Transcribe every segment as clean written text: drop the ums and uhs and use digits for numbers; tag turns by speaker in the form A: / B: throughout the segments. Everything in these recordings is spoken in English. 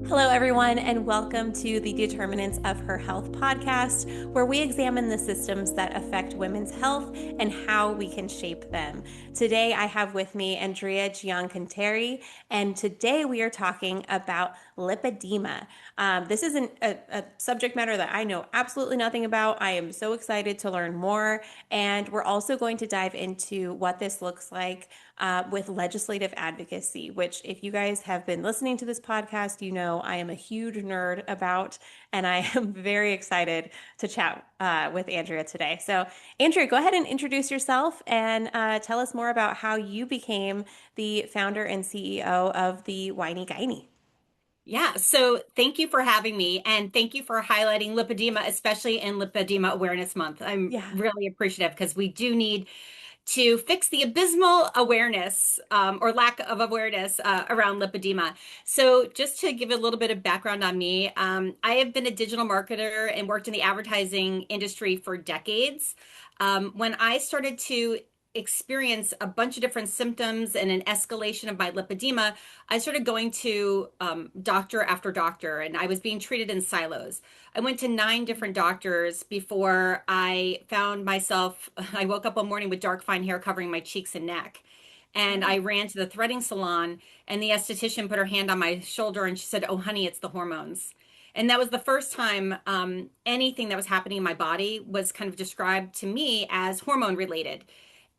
A: Hello, everyone, and welcome to the Determinants of Her Health podcast, where we examine the systems that affect women's health and how we can shape them. Today, I have with me Andrea Giancontieri, and today we are talking about lipedema. This is a subject matter that I know absolutely nothing about. I am so excited to learn more, and we're also going to dive into what this looks like with legislative advocacy, which, if you guys have been listening to this podcast, you know I am a huge nerd about, and I am very excited to chat with Andrea today. So, Andrea, go ahead and introduce yourself and tell us more about how you became the founder and CEO of the Whiny Gyny.
B: Yeah, so thank you for having me and thank you for highlighting lipedema, especially in Lipedema Awareness Month. I'm
A: Yeah.
B: really appreciative because we do need to fix the abysmal awareness or lack of awareness around lipedema. So just to give a little bit of background on me, I have been a digital marketer and worked in the advertising industry for decades. When I started to experience a bunch of different symptoms and an escalation of my lipedema, I started going to doctor after doctor, and I was being treated in silos. I went to 9 different doctors before I found myself. I woke up one morning with dark fine hair covering my cheeks and neck. And I ran to the threading salon, and the esthetician put her hand on my shoulder and she said, "Oh, honey, it's the hormones." And that was the first time anything that was happening in my body was kind of described to me as hormone related.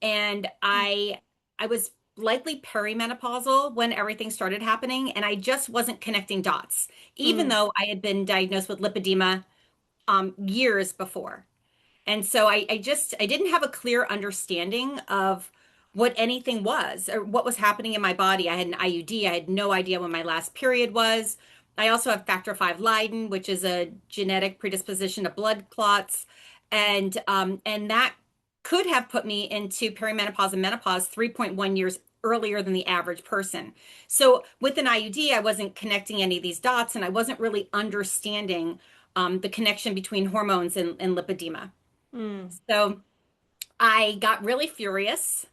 B: And I was likely perimenopausal when everything started happening, and I just wasn't connecting dots, even
A: Mm,
B: though I had been diagnosed with lipedema years before. And so I didn't have a clear understanding of what anything was or what was happening in my body. I had an IUD. I had no idea when my last period was. I also have factor V Leiden, which is a genetic predisposition to blood clots, and that could have put me into perimenopause and menopause 3.1 years earlier than the average person. So with an IUD, I wasn't connecting any of these dots, and I wasn't really understanding the connection between hormones and lipedema.
A: mm,
B: So I got really furious,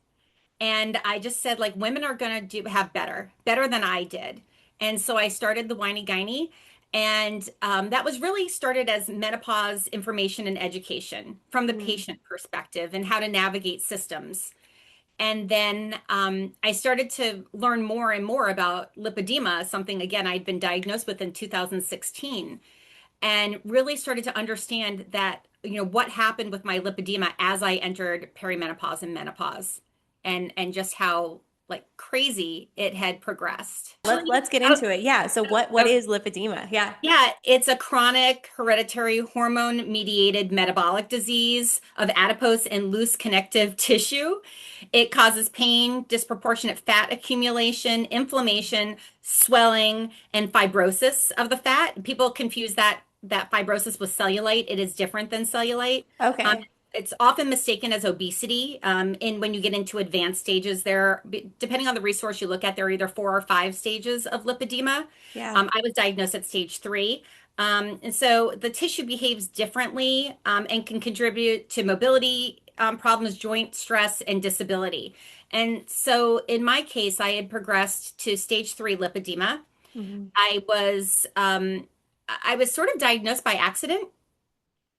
B: and I just said, like, women are gonna do have better than I did. And so I started the Whiny Gyny, and that was really started as menopause information and education from the
A: mm.
B: patient perspective and how to navigate systems. And then I started to learn more and more about lipedema, something again I'd been diagnosed with in 2016, and really started to understand that, what happened with my lipedema as I entered perimenopause and menopause, and just how like crazy it had progressed.
A: Let's get
B: Oh,
A: into it. Yeah. So, what
B: okay.
A: is lipedema? Yeah.
B: Yeah, it's a chronic hereditary hormone mediated metabolic disease of adipose and loose connective tissue. It causes pain, disproportionate fat accumulation, inflammation, swelling, and fibrosis of the fat. People confuse that fibrosis with cellulite. It is different than cellulite. Um,
A: Okay.
B: it's often mistaken as obesity. And when you get into advanced stages, depending on the resource you look at, there are either 4 or 5 stages of lipedema.
A: Yeah.
B: I was diagnosed at stage 3. And so the tissue behaves differently and can contribute to mobility problems, joint stress, and disability. And so in my case, I had progressed to stage 3 lipedema.
A: Mhm.
B: I was um, I was sort of diagnosed by accident.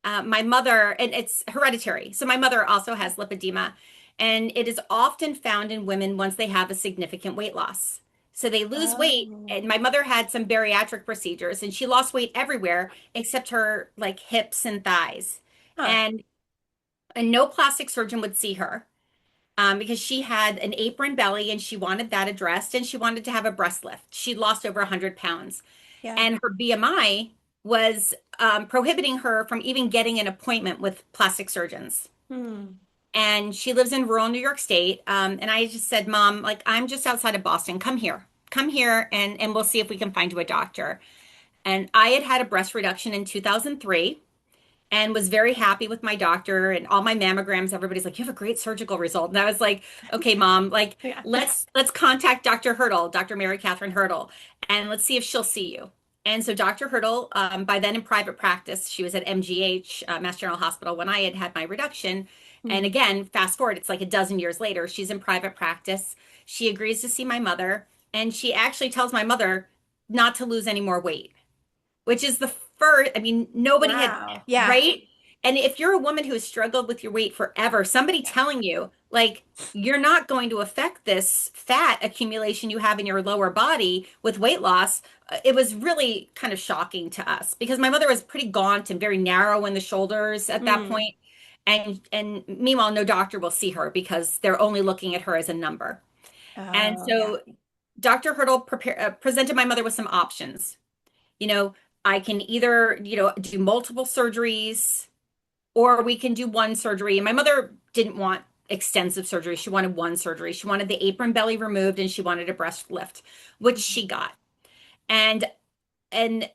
B: My mother, and it's hereditary. So my mother also has lipedema, and it is often found in women once they have a significant weight loss. So they lose weight,
A: Oh.
B: and my mother had some bariatric procedures, and she lost weight everywhere except her like hips and thighs.
A: Huh.
B: And and no plastic surgeon would see her because she had an apron belly and she wanted that addressed, and she wanted to have a breast lift. She lost over 100 pounds,
A: Yeah.
B: and her BMI was prohibiting her from even getting an appointment with plastic surgeons.
A: Hmm.
B: And she lives in rural New York State. And I just said, Mom, like, I'm just outside of Boston. Come here, and we'll see if we can find you a doctor. And I had had a breast reduction in 2003 and was very happy with my doctor and all my mammograms. Everybody's like, "You have a great surgical result." And I was like, "Okay, Mom, like,
A: Yeah.
B: let's contact Dr. Hurdle, Dr. Mary Catherine Hurdle, and let's see if she'll see you." And so Dr. Hurdle, by then in private practice, she was at MGH, Mass General Hospital, when I had had my reduction. And
A: Hmm.
B: again, fast forward, it's like a dozen years later, she's in private practice. She agrees to see my mother, and she actually tells my mother, not to lose any more weight, which is the first, I mean, nobody had,
A: Wow. Yeah.
B: right? And if you're a woman who has struggled with your weight forever, somebody
A: Yeah.
B: telling you, like, you're not going to affect this fat accumulation you have in your lower body with weight loss, it was really kind of shocking to us because my mother was pretty gaunt and very narrow in the shoulders at that
A: Mm.
B: point. And meanwhile, no doctor will see her because they're only looking at her as a number. And
A: Oh, yeah.
B: so Dr. Hurdle presented my mother with some options. You know, I can either, do multiple surgeries or we can do one surgery. And my mother didn't want extensive surgery. She wanted one surgery. She wanted the apron belly removed and she wanted a breast lift, which she got. And and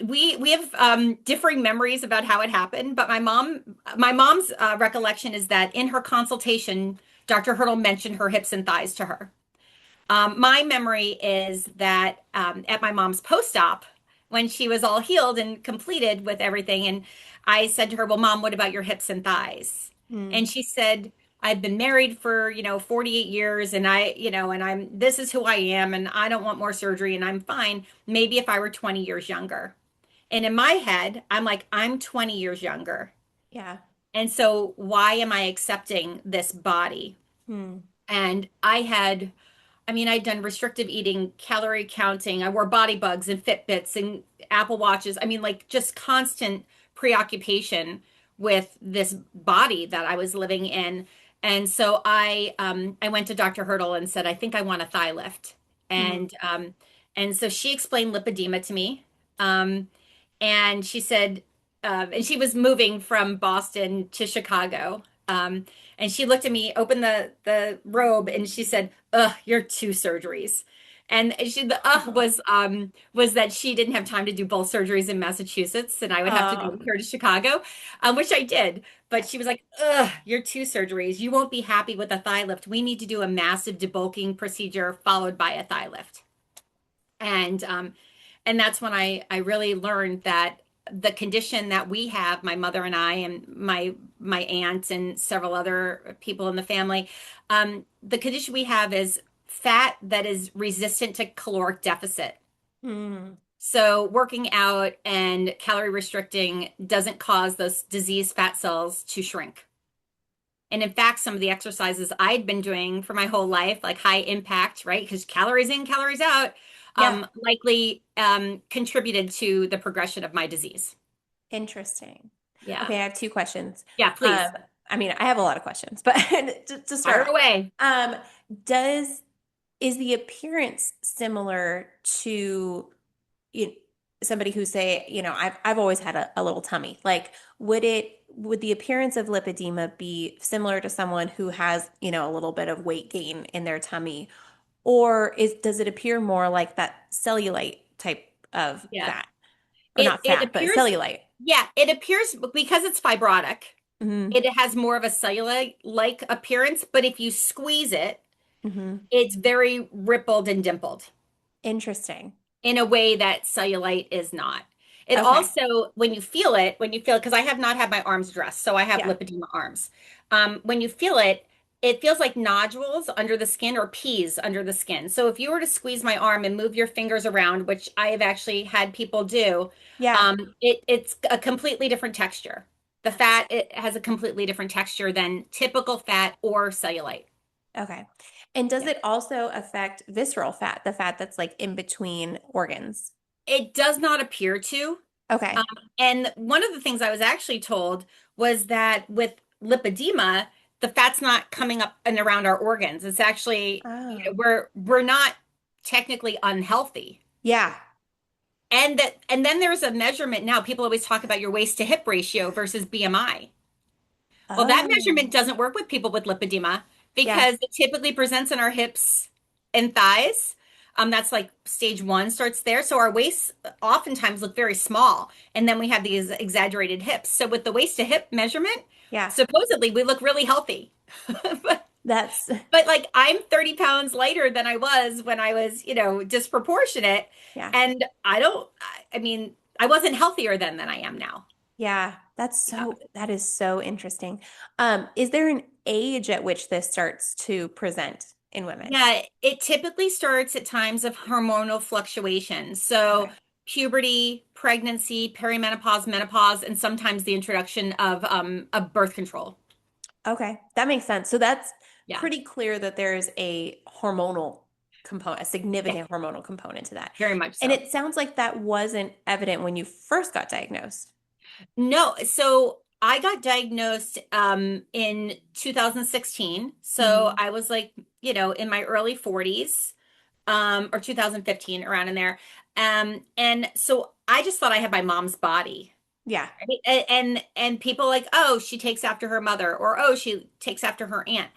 B: we have differing memories about how it happened, but my mom's recollection is that in her consultation, Dr. Hurdle mentioned her hips and thighs to her. My memory is that at my mom's post-op, when she was all healed and completed with everything, and I said to her, "Well, Mom, what about your hips and thighs?"
A: Mm.
B: And she said, "I've been married for, 48 years, and this is who I am, and I don't want more surgery, and I'm fine. Maybe if I were 20 years younger." And in my head, I'm like, I'm 20 years younger.
A: Yeah.
B: And so why am I accepting this body?
A: Mm.
B: And I'd done restrictive eating, calorie counting. I wore body bugs and Fitbits and Apple Watches. I mean, like just constant preoccupation with this body that I was living in. And so I went to Dr. Hurdle and said, I think I want a thigh lift.
A: Mm.
B: And so she explained lipedema to me. Um, and she said, and she was moving from Boston to Chicago. And she looked at me, opened the robe, and she said, "Ugh, you're two surgeries." And the was that she didn't have time to do both surgeries in Massachusetts, and I would have to go
A: Oh,
B: with her to Chicago, which I did. But
A: yeah.
B: she was like, "Ugh, you're two surgeries. You won't be happy with a thigh lift. We need to do a massive debulking procedure followed by a thigh lift." And that's when I really learned that the condition that we have, my mother and I, and my aunt and several other people in the family, the condition we have is fat that is resistant to caloric deficit.
A: Mm.
B: So working out and calorie restricting doesn't cause those diseased fat cells to shrink. And in fact, some of the exercises I'd been doing for my whole life, like high impact, right? Because calories in, calories out,
A: Yeah.
B: likely contributed to the progression of my disease.
A: Interesting.
B: Yeah.
A: Okay, I have two questions.
B: Yeah,
A: Um,
B: please
A: I mean, I have a lot of questions, but to
B: fire
A: start
B: it away.
A: off, does is the appearance similar to you, somebody who say, I've always had a little tummy. Like, would the appearance of lipedema be similar to someone who has, a little bit of weight gain in their tummy? Or does it appear more like that cellulite type of
B: Yeah.
A: fat? Or
B: It
A: not
B: it
A: fat, but
B: appears,
A: cellulite.
B: yeah, it appears because it's fibrotic,
A: Hmm.
B: it has more of a cellulite-like appearance, but if you squeeze it,
A: Hmm.
B: it's very rippled and dimpled
A: Interesting.
B: in a way that cellulite is not. It
A: Okay.
B: also, when you feel it, because I have not had my arms dressed, so I have
A: Yeah.
B: lipedema arms. When you feel it, it feels like nodules under the skin or peas under the skin. So if you were to squeeze my arm and move your fingers around, which I have actually had people do,
A: Yeah.
B: it's a completely different texture. The fat, it has a completely different texture than typical fat or cellulite.
A: Okay. And does
B: Yeah.
A: it also affect visceral fat, the fat that's like in between organs?
B: It does not appear to. Um,
A: Okay.
B: and one of the things I was actually told was that with lipedema, the fat's not coming up and around our organs. It's actually,
A: Oh.
B: we're not technically unhealthy.
A: Yeah.
B: And then there's a measurement now. People always talk about your waist to hip ratio versus BMI. Well, that
A: Oh.
B: measurement doesn't work with people with lipedema
A: Yeah.
B: because it typically presents in our hips and thighs. That's like stage one starts there. So our waists oftentimes look very small, and then we have these exaggerated hips. So with the waist to hip measurement,
A: Yeah.
B: supposedly we look really healthy. but,
A: That's
B: but like I'm 30 pounds lighter than I was when I was, disproportionate.
A: yeah.
B: And I mean, I wasn't healthier then than I am now.
A: Yeah.
B: Yeah.
A: That is so interesting. Is there an age at which this starts to present in women?
B: Yeah, it typically starts at times of hormonal fluctuations. So
A: Okay.
B: puberty, pregnancy, perimenopause, menopause, and sometimes the introduction of birth control.
A: Okay, that makes sense. So that's
B: Yeah.
A: pretty clear that there's a hormonal component, a
B: Yeah,
A: significant hormonal component to that.
B: very much
A: And
B: so.
A: it sounds like that wasn't evident when you first got diagnosed.
B: No, so I got diagnosed in 2016. So
A: Hmm.
B: I was like, in my early 40s, or 2015, around in there. And so I just thought I had my mom's body.
A: Yeah.
B: Right? And people like, oh, she takes after her mother, or oh, she takes after her aunt.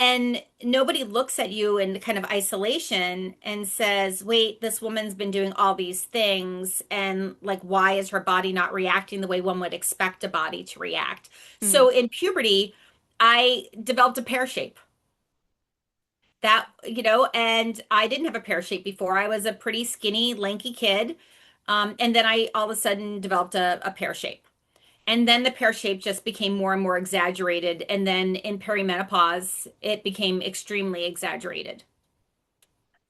B: And nobody looks at you in kind of isolation and says, wait, this woman's been doing all these things. And like, why is her body not reacting the way one would expect a body to react?
A: Hmm.
B: So in puberty, I developed a pear shape and I didn't have a pear shape before. I was a pretty skinny, lanky kid. And then I all of a sudden developed a pear shape. And then the pear shape just became more and more exaggerated. And then in perimenopause, it became extremely exaggerated.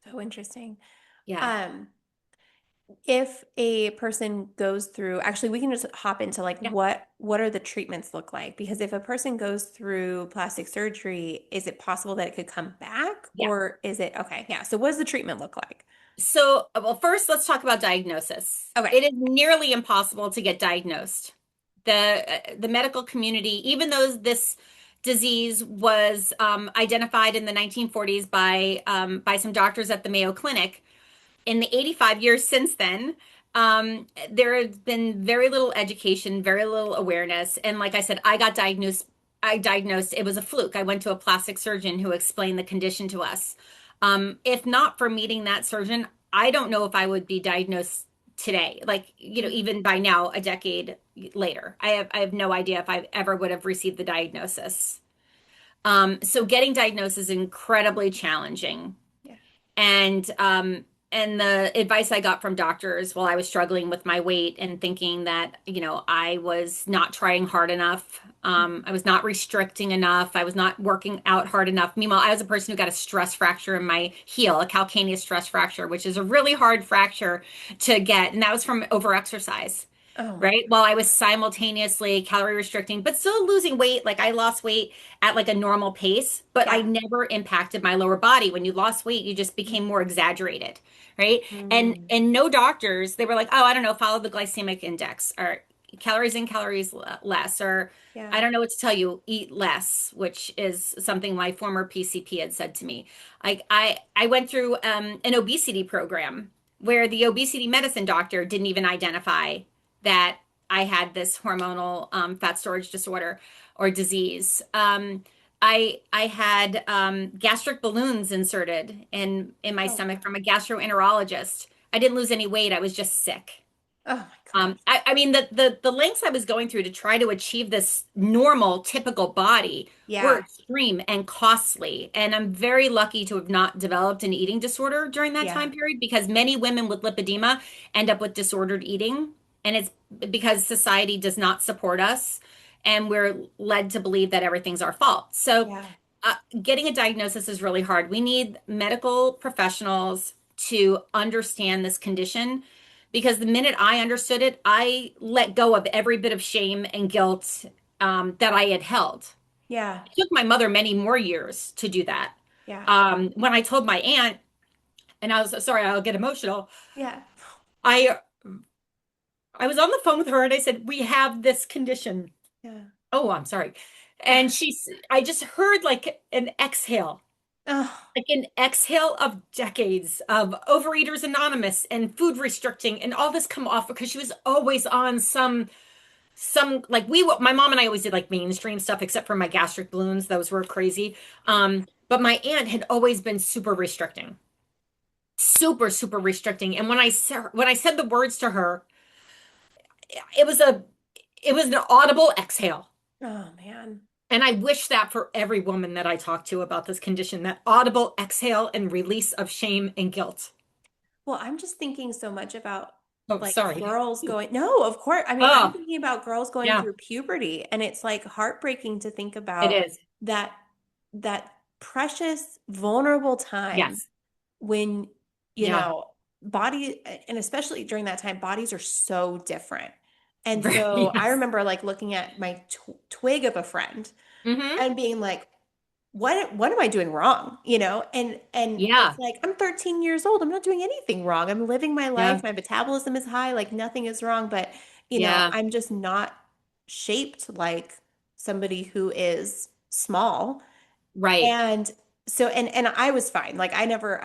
A: So interesting.
B: Yeah.
A: Um, if a person goes through, actually, we can just hop into like
B: Yeah.
A: what are the treatments look like? Because if a person goes through plastic surgery, is it possible that it could come back,
B: Yeah.
A: or is it okay? Yeah. So what does the treatment look like?
B: So, well, first, let's talk about diagnosis.
A: Okay.
B: It is nearly impossible to get diagnosed. The medical community, even though this disease was identified in the 1940s by some doctors at the Mayo Clinic, in the 85 years since then, there has been very little education, very little awareness. And like I said, I diagnosed, it was a fluke. I went to a plastic surgeon who explained the condition to us. If not for meeting that surgeon, I don't know if I would be diagnosed today. Like,
A: Mm.
B: even by now, a decade later, I have no idea if I ever would have received the diagnosis. So getting diagnosed is incredibly challenging.
A: Yeah.
B: And the advice I got from doctors while I was struggling with my weight and thinking that, I was not trying hard enough. I was not restricting enough. I was not working out hard enough. Meanwhile, I was a person who got a stress fracture in my heel, a calcaneus stress fracture, which is a really hard fracture to get. And that was from overexercise.
A: Oh my
B: Right. While I was simultaneously calorie restricting, but still losing weight. Like I lost weight at like a normal pace, but I
A: God.
B: never impacted my lower body. When you lost weight, you just
A: Yeah.
B: became more exaggerated. Right. And
A: Mm.
B: and no doctors, they were like, oh, I don't know, follow the glycemic index or calories in, calories less, or I
A: Yeah.
B: don't know what to tell you, eat less, which is something my former PCP had said to me. I went through an obesity program where the obesity medicine doctor didn't even identify that I had this hormonal fat storage disorder or disease. I had gastric balloons inserted in my
A: Oh
B: stomach
A: God.
B: from a gastroenterologist. I didn't lose any weight. I was just sick.
A: Oh my gosh.
B: I mean the lengths I was going through to try to achieve this normal, typical body were
A: Yeah.
B: extreme and costly. And I'm very lucky to have not developed an eating disorder during that
A: Yeah.
B: time period because many women with lipedema end up with disordered eating. And it's because society does not support us and we're led to believe that everything's our fault. So
A: Yeah.
B: getting a diagnosis is really hard. We need medical professionals to understand this condition because the minute I understood it, I let go of every bit of shame and guilt that I had held.
A: Yeah.
B: It took my mother many more years to do that.
A: Yeah.
B: When I told my aunt, and I was sorry, I'll get emotional.
A: Yeah.
B: I I was on the phone with her and I said, "We have this condition."
A: Yeah.
B: Oh, I'm sorry. And I just heard like an exhale,
A: Oh,
B: like an exhale of decades of Overeaters Anonymous and food restricting and all this come off because she was always on some like my mom and I always did like mainstream stuff except for my gastric balloons. Those were crazy. But my aunt had always been super restricting, super, super restricting. And when I said the words to her, it was a it was an audible exhale.
A: oh man.
B: And I wish that for every woman that I talk to about this condition, that audible exhale and release of shame and guilt.
A: Well, I'm just thinking so much about
B: Oh,
A: like
B: sorry.
A: girls going, no, of course. I mean, I'm
B: Oh,
A: thinking about girls going
B: yeah,
A: through puberty, and it's like heartbreaking to think
B: it
A: about
B: is.
A: that that precious, vulnerable time
B: Yes.
A: when, you
B: Yeah.
A: know, body, and especially during that time, bodies are so different. And so I
B: Yes.
A: remember like looking at my twig of a friend
B: Hmm.
A: and being like, what am I doing wrong? And it's
B: Yeah.
A: like I'm 13 years old. I'm not doing anything wrong. I'm living my
B: Yeah.
A: life. My metabolism is high, like nothing is wrong, but
B: Yeah.
A: I'm just not shaped like somebody who is small.
B: Right.
A: And so and I was fine. Like I never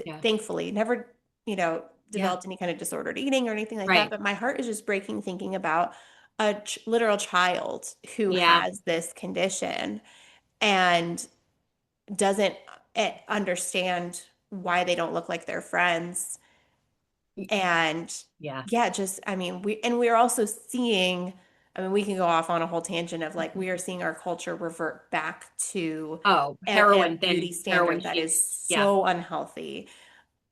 B: Yeah.
A: thankfully never,
B: Yeah.
A: developed any kind of disordered eating or anything like that,
B: Right.
A: but my heart is just breaking thinking about a literal child who
B: Yeah.
A: has this condition and doesn't understand why they don't look like their friends. And
B: Yeah.
A: yeah, just, I mean, we're also seeing, I mean, we can go off on a whole tangent of like, we are seeing our culture revert back to
B: Oh,
A: a
B: heroin
A: beauty
B: thin, heroin
A: standard that is
B: sheets. Yeah.
A: so unhealthy.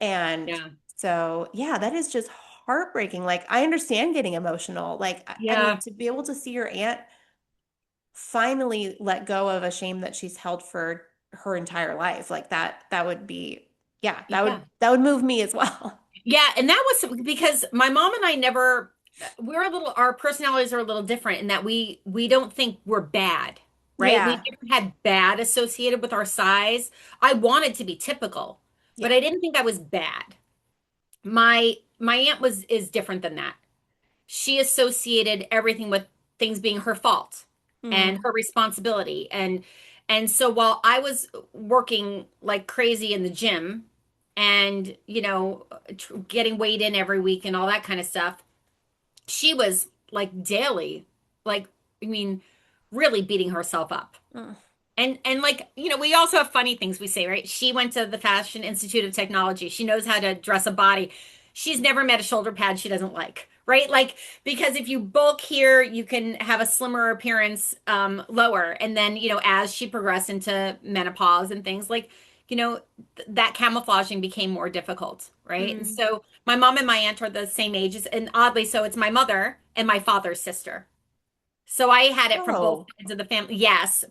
A: And
B: Yeah.
A: so, yeah, that is just heartbreaking. Like, I understand getting emotional. Like, I mean,
B: Yeah.
A: to be able to see your aunt finally let go of a shame that she's held for her entire life, like that would be, yeah,
B: Yeah.
A: that would move me as well.
B: Yeah. And that was because my mom and I never, we're a little, our personalities are a little different in that we don't think we're bad, right? We
A: Yeah,
B: never had bad associated with our size. I wanted to be typical, but
A: yeah.
B: I didn't think I was bad. My aunt was is different than that. She associated everything with things being her fault and
A: Mm,
B: her responsibility, and so while I was working like crazy in the gym and getting weighed in every week and all that kind of stuff, she was like daily, like, I mean, really beating herself up.
A: mm.
B: And like, we also have funny things we say, right? She went to the Fashion Institute of Technology. She knows how to dress a body. She's never met a shoulder pad she doesn't like, right? Like, because if you bulk here, you can have a slimmer appearance lower. And then, as she progressed into menopause and things like, that camouflaging became more difficult, right? And
A: Mm.
B: so my mom and my aunt are the same ages, and oddly so, it's my mother and my father's sister. So I had it from both
A: Oh,
B: sides of the family. Yes,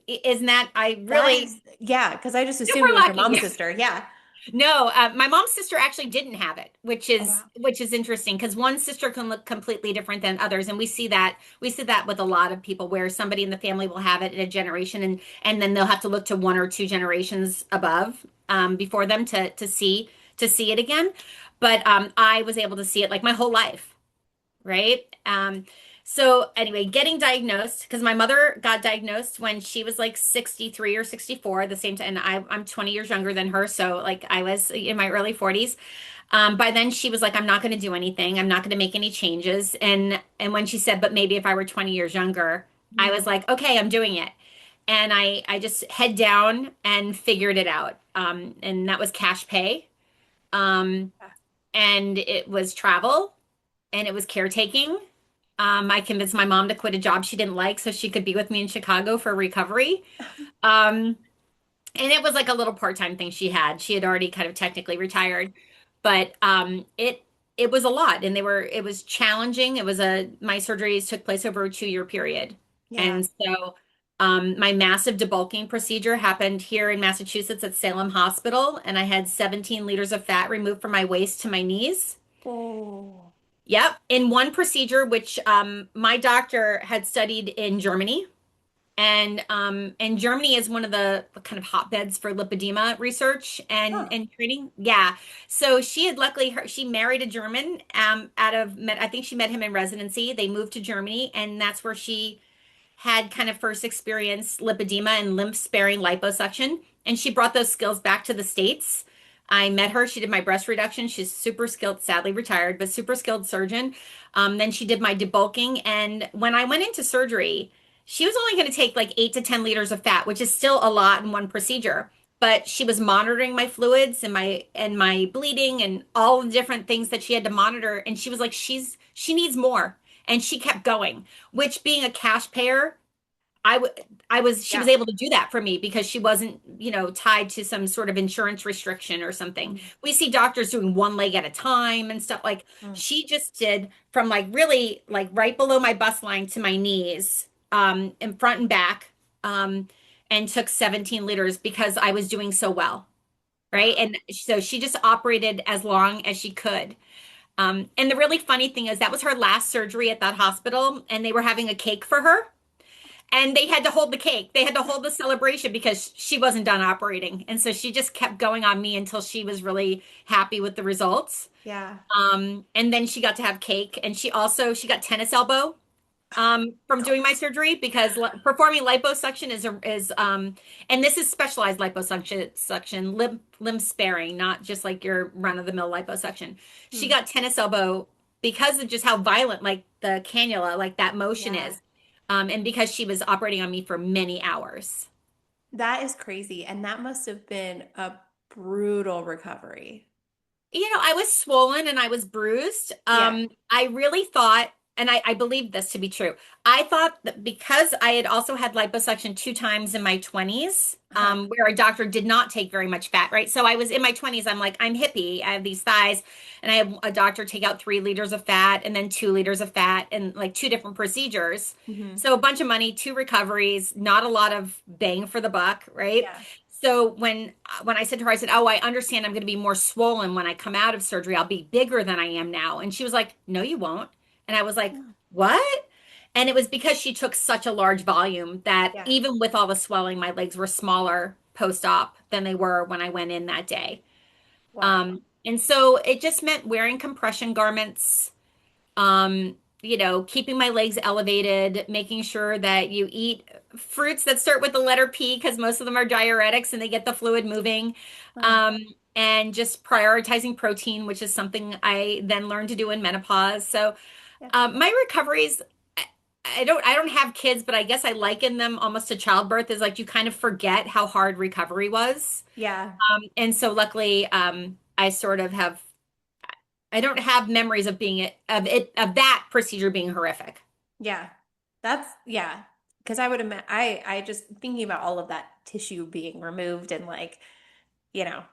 B: isn't that I
A: that
B: really
A: is, yeah, because I just
B: super
A: assumed it was your mom's
B: lucky.
A: sister. Yeah.
B: No, my mom's sister actually didn't have it, which
A: Oh,
B: is
A: wow.
B: which is interesting because one sister can look completely different than others, and we see that with a lot of people where somebody in the family will have it in a generation, and then they'll have to look to one or two generations above before them to see it again. But I was able to see it like my whole life, right? So anyway, getting diagnosed because my mother got diagnosed when she was like 63 or 64 at the same time, and I'm 20 years younger than her, so like I was in my early 40s. By then she was like, I'm not going to do anything. I'm not going to make any changes. And when she said, but maybe if I were 20 years younger, I was
A: Mm.
B: like, okay, I'm doing it. And I just head down and figured it out. And that was cash pay. Um, and it was travel and it was caretaking. I convinced my mom to quit a job she didn't like so she could be with me in Chicago for recovery. Um, and it was like a little part-time thing she had. She had already kind of technically retired, but it was a lot, and it was challenging. My surgeries took place over a 2-year period,
A: Yeah.
B: and so my massive debulking procedure happened here in Massachusetts at Salem Hospital, and I had 17 liters of fat removed from my waist to my knees.
A: Oh,
B: Yep, in one procedure, which my doctor had studied in Germany, and Germany is one of the kind of hotbeds for lipedema research and
A: huh.
B: and treating. Yeah, so she had luckily she married a German I think she met him in residency. They moved to Germany, and that's where she had kind of first experienced lipedema and lymph sparing liposuction, and she brought those skills back to the States. I met her. She did my breast reduction. She's super skilled, sadly retired, but super skilled surgeon. Then she did my debulking. And when I went into surgery, she was only going to take like 8 to 10 liters of fat, which is still a lot in one procedure. But she was monitoring my fluids and my bleeding and all the different things that she had to monitor. And she was like, she needs more. And she kept going, which being a cash payer, I w she was
A: Yeah.
B: able to do that for me because she wasn't, tied to some sort of insurance restriction or something.
A: Mm,
B: We see doctors doing one leg at a time and stuff like
A: mm.
B: she just did from like really like right below my bust line to my knees, in front and back. Um, and took 17 liters because I was doing so well. Right.
A: Wow.
B: And so she just operated as long as she could. And the really funny thing is that was her last surgery at that hospital, and they were having a cake for her. And they had to hold the cake. They had to hold the celebration because she wasn't done operating. And so she just kept going on me until she was really happy with the results.
A: Yeah.
B: And then she got to have cake, and she got tennis elbow from doing my surgery because performing liposuction is and this is specialized liposuction limb sparing, not just like your run of the mill liposuction. She
A: Hmm.
B: got tennis elbow because of just how violent like the cannula, like that motion
A: Yeah.
B: is, and because she was operating on me for many hours.
A: That is crazy. And that must have been a brutal recovery.
B: I was swollen and I was bruised.
A: Yeah.
B: I really thought, and I believe this to be true. I thought that because I had also had liposuction 2 times in my 20s,
A: Uh-huh.
B: where a doctor did not take very much fat, right? So I was in my 20s, I'm like, I'm hippie. I have these thighs, and I have a doctor take out 3 liters of fat and then 2 liters of fat and like two different procedures.
A: Hmm.
B: So a bunch of money, two recoveries, not a lot of bang for the buck, right?
A: Yeah.
B: So when I said to her, I said, "Oh, I understand I'm going to be more swollen when I come out of surgery. I'll be bigger than I am now." And she was like, "No, you won't." And I was like,
A: Yeah.
B: "What?" And it was because she took such a large volume that
A: Yeah.
B: even with all the swelling, my legs were smaller post-op than they were when I went in that day.
A: Wow.
B: And so it just meant wearing compression garments, keeping my legs elevated, making sure that you eat fruits that start with the letter P because most of them are diuretics and they get the fluid moving.
A: Uh-huh.
B: Um, and just prioritizing protein, which is something I then learned to do in menopause. So
A: Yeah.
B: my recoveries, I don't have kids, but I guess I liken them almost to childbirth is like you kind of forget how hard recovery was.
A: Yeah.
B: And so luckily, I sort of have I don't have memories of that procedure being horrific.
A: Yeah. Yeah. Because I would imagine, I just thinking about all of that tissue being removed and like, you know,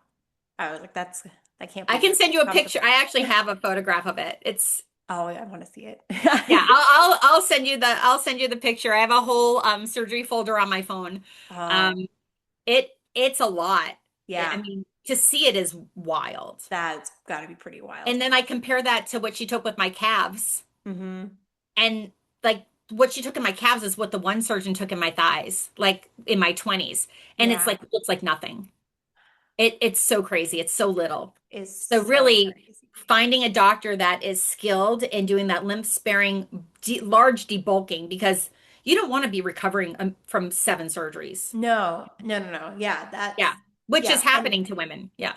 A: I was like, that can't
B: I
A: be
B: can send you a picture.
A: comfortable.
B: I actually have a photograph of it. It's
A: Oh, I want to see
B: Yeah,
A: it.
B: I'll send you the picture. I have a whole surgery folder on my phone.
A: Oh,
B: Um it's a lot. I
A: yeah.
B: mean, to see it is wild.
A: That's got to be pretty wild.
B: And then I compare that to what she took with my calves,
A: Hmm.
B: and like what she took in my calves is what the one surgeon took in my thighs, like in my 20s. And
A: Yeah.
B: it looks like nothing. It's so crazy. It's so little.
A: Is
B: So
A: so
B: really
A: crazy.
B: finding a doctor that is skilled in doing that lymph sparing large debulking because you don't want to be recovering from 7 surgeries.
A: No, no, no, no. Yeah,
B: Yeah. Which is
A: yeah. And
B: happening to women. Yeah.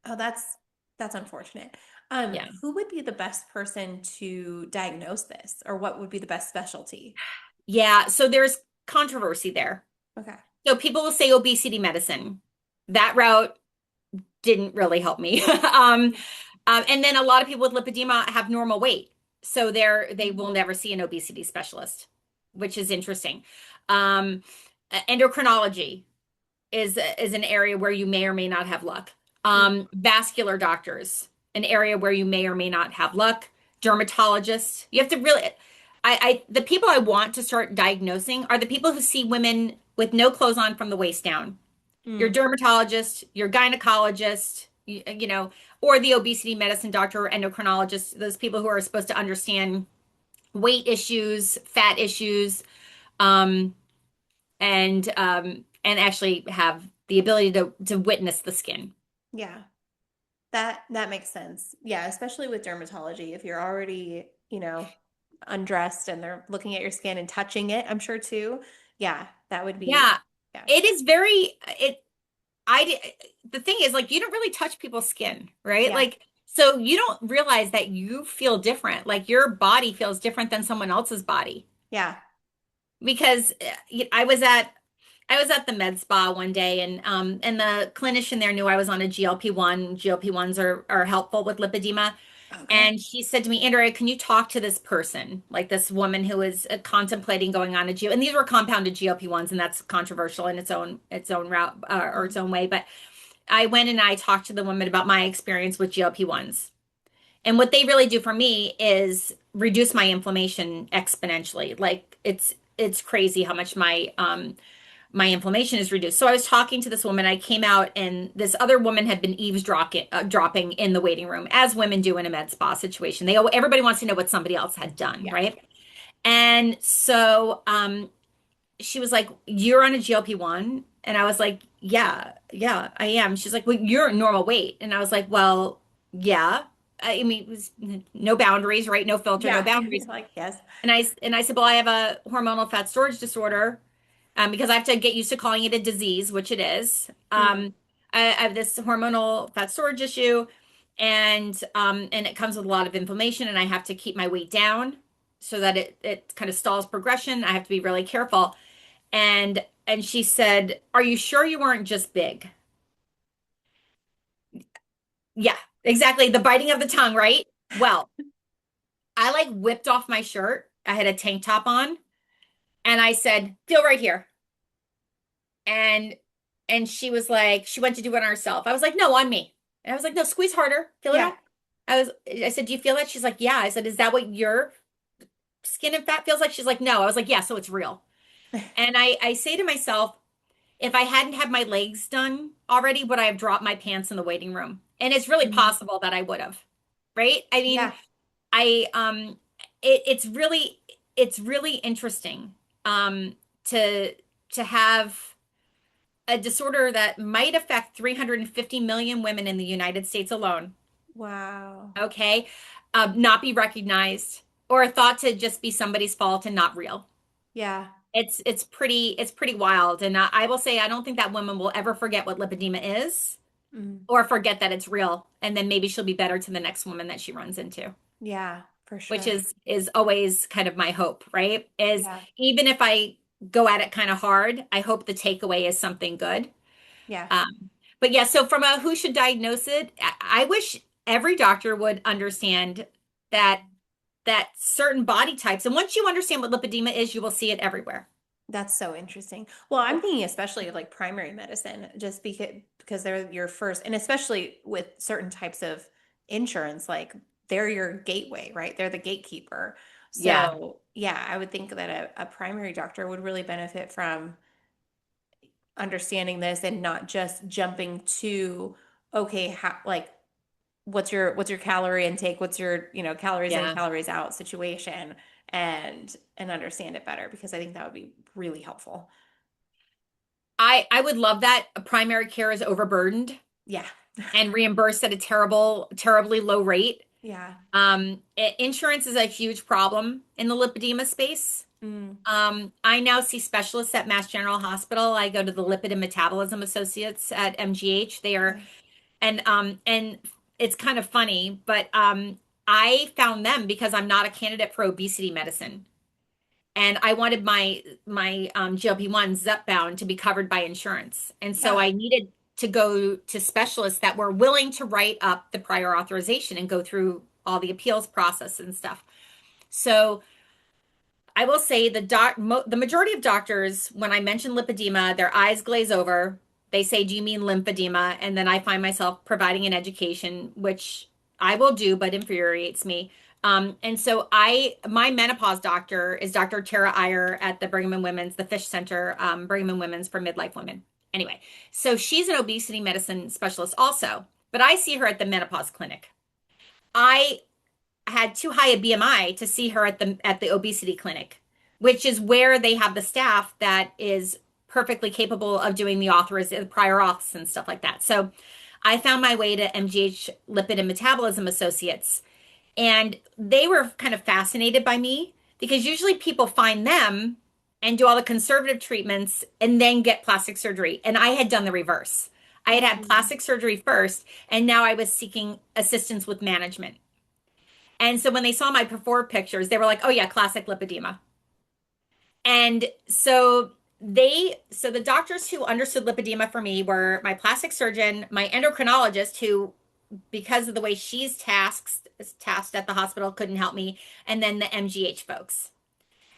A: oh, that's unfortunate.
B: Yeah.
A: Who would be the best person to diagnose this, or what would be the best specialty?
B: Yeah. So there's controversy there.
A: Okay.
B: So people will say obesity medicine. That route didn't really help me. And then a lot of people with lipedema have normal weight. So they will never see an obesity specialist, which is interesting. Um, Endocrinology is an area where you may or may not have luck.
A: Mm.
B: Vascular doctors, an area where you may or may not have luck. Dermatologists, you have to really, the people I want to start diagnosing are the people who see women with no clothes on from the waist down. Your
A: Mm.
B: dermatologist, your gynecologist, or the obesity medicine doctor or endocrinologist, those people who are supposed to understand weight issues, fat issues, um, and actually have the ability to witness the skin.
A: Yeah, that makes sense. Yeah, especially with dermatology, if you're already, undressed and they're looking at your skin and touching it, I'm sure too. Yeah, that would be,
B: Yeah,
A: yeah,
B: it is very it. The thing is, like, you don't really touch people's skin, right?
A: yeah,
B: Like, so you don't realize that you feel different. Like your body feels different than someone else's body.
A: yeah.
B: Because I was at the med spa one day, and the clinician there knew I was on a GLP-1. GLP-1s are helpful with lipedema.
A: Okay.
B: And she said to me, Andrea, can you talk to this person, like this woman who is contemplating going on a GLP, and these were compounded GLP-1s, and that's controversial in its own route, or its own way. But I went and I talked to the woman about my experience with GLP-1s. And what they really do for me is reduce my inflammation exponentially. Like it's crazy how much my my inflammation is reduced. So I was talking to this woman. I came out, and this other woman had been eavesdropping dropping in the waiting room, as women do in a med spa situation. Everybody wants to know what somebody else had done,
A: Yeah.
B: right? And so she was like, "You're on a GLP-1?" And I was like, yeah, I am. She's like, "Well, you're normal weight." And I was like, "Well, yeah." I mean, it was no boundaries, right? No filter, no
A: Yeah.
B: boundaries.
A: Like, yes.
B: And I said, "Well, I have a hormonal fat storage disorder, because I have to get used to calling it a disease, which it is.
A: Mm.
B: I have this hormonal fat storage issue, and it comes with a lot of inflammation, and I have to keep my weight down so that it kind of stalls progression. I have to be really careful." And she said, "Are you sure you weren't just big?" Yeah, exactly. The biting of the tongue, right? Well, I like whipped off my shirt. I had a tank top on, and I said, "Feel right here." And she was like, she went to do it on herself. I was like, "No, on me." And I was like, "No, squeeze harder. Feel it
A: Yeah.
B: out." I said, "Do you feel that?" She's like, "Yeah." I said, "Is that what your skin and fat feels like?" She's like, "No." I was like, "Yeah, so it's real." And I say to myself, if I hadn't had my legs done already, would I have dropped my pants in the waiting room? And it's really
A: Mm.
B: possible that I would have. Right? I mean,
A: Yeah.
B: I it's really interesting to have a disorder that might affect 350 million women in the United States alone,
A: Wow.
B: okay? Not be recognized or thought to just be somebody's fault and not real.
A: Yeah.
B: It's pretty wild. And I will say I don't think that woman will ever forget what lipedema is
A: Mm.
B: or forget that it's real. And then maybe she'll be better to the next woman that she runs into,
A: Yeah, for
B: which
A: sure.
B: is always kind of my hope, right? Is
A: Yeah.
B: even if I go at it kind of hard, I hope the takeaway is something good.
A: Yeah.
B: But yeah, so from a who should diagnose it, I wish every doctor would understand that certain body types, and once you understand what lipedema is, you will see it everywhere.
A: That's so interesting. Well, I'm thinking especially of like primary medicine, just because they're your first, and especially with certain types of insurance, like they're your gateway, right? They're the gatekeeper.
B: Yeah,
A: So yeah, I would think that a primary doctor would really benefit from understanding this and not just jumping to, okay, how, like what's your calorie intake, what's your, calories in,
B: yeah.
A: calories out situation, and understand it better, because I think that would be really helpful.
B: I would love that. Primary care is overburdened
A: Yeah.
B: and reimbursed at a terribly low rate.
A: Yeah.
B: Insurance is a huge problem in the lipedema space.
A: Mm.
B: I now see specialists at Mass General Hospital. I go to the Lipid and Metabolism Associates at MGH. They are,
A: Okay.
B: and it's kind of funny, but I found them because I'm not a candidate for obesity medicine. And I wanted my GLP-1 Zepbound to be covered by insurance. And so
A: Yeah.
B: I needed to go to specialists that were willing to write up the prior authorization and go through all the appeals process and stuff. So I will say the majority of doctors, when I mention lipedema, their eyes glaze over. They say, "Do you mean lymphedema?" And then I find myself providing an education, which I will do, but infuriates me. And so my menopause doctor is Dr. Tara Iyer at the Brigham and Women's, the Fish Center, Brigham and Women's for midlife women. Anyway, so she's an obesity medicine specialist also, but I see her at the menopause clinic. I had too high a BMI to see her at the obesity clinic, which is where they have the staff that is perfectly capable of doing the prior auths and stuff like that. So I found my way to MGH Lipid and Metabolism Associates, and they were kind of fascinated by me because usually people find them and do all the conservative treatments and then get plastic surgery. And I had done the reverse. I had had
A: Mm.
B: plastic surgery first, and now I was seeking assistance with management. And so when they saw my before pictures, they were like, "Oh yeah, classic lipedema." And so the doctors who understood lipedema for me were my plastic surgeon, my endocrinologist, who, because of the way she's tasked at the hospital, couldn't help me, and then the MGH folks.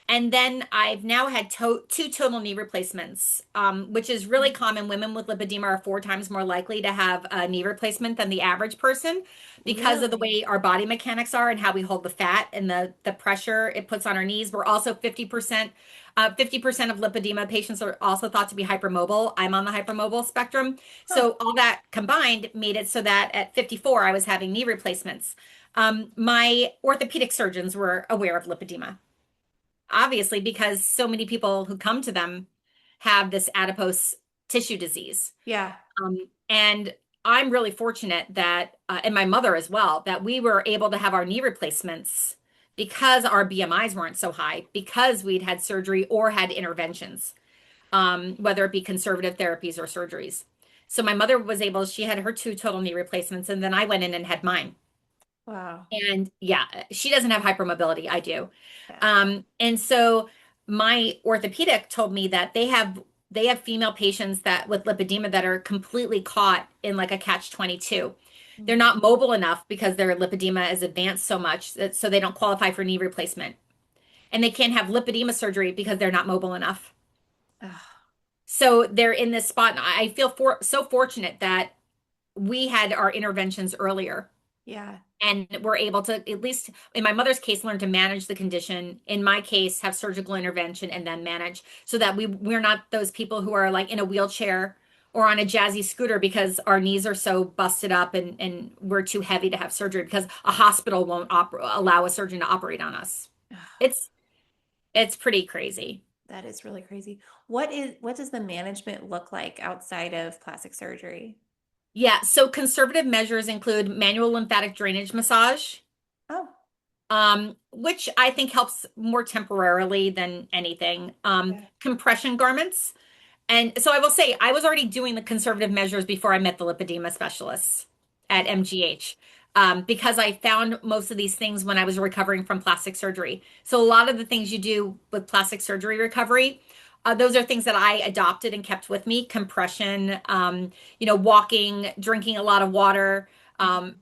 B: And then I've now had two total knee replacements, which is really common. Women with lipedema are 4 times more likely to have a knee replacement than the average person because of the
A: Really?
B: way our body mechanics are and how we hold the fat and the pressure it puts on our knees. We're also 50% of lipedema patients are also thought to be hypermobile. I'm on the hypermobile spectrum.
A: Huh.
B: So all that combined made it so that at 54, I was having knee replacements. My orthopedic surgeons were aware of lipedema, obviously, because so many people who come to them have this adipose tissue disease.
A: Yeah.
B: And I'm really fortunate that, and my mother as well, that we were able to have our knee replacements because our BMIs weren't so high, because we'd had surgery or had interventions, whether it be conservative therapies or surgeries. So my mother was able, she had her two total knee replacements, and then I went in and had mine.
A: Wow.
B: And yeah, she doesn't have hypermobility. I do.
A: Yeah.
B: And so my orthopedic told me that they have female patients that with lipedema that are completely caught in like a catch 22. They're
A: Mm.
B: not mobile enough because their lipedema is advanced so much so they don't qualify for knee replacement. And they can't have lipedema surgery because they're not mobile enough.
A: Ugh.
B: So they're in this spot. And I feel so fortunate that we had our interventions earlier
A: Yeah.
B: and we're able to, at least in my mother's case, learn to manage the condition. In my case, have surgical intervention and then manage so that we're not those people who are like in a wheelchair or on a jazzy scooter because our knees are so busted up and we're too heavy to have surgery because a hospital won't allow a surgeon to operate on us.
A: Ugh.
B: It's it's pretty crazy.
A: That is really crazy. What does the management look like outside of plastic surgery?
B: Yeah, so conservative measures include manual lymphatic drainage massage,
A: Oh,
B: which I think helps more temporarily than anything.
A: yeah.
B: Compression garments. And so I will say, I was already doing the conservative measures before I met the lipedema specialists at
A: Yeah.
B: MGH, because I found most of these things when I was recovering from plastic surgery. So a lot of the things you do with plastic surgery recovery, those are things that I adopted and kept with me. Compression, walking, drinking a lot of water,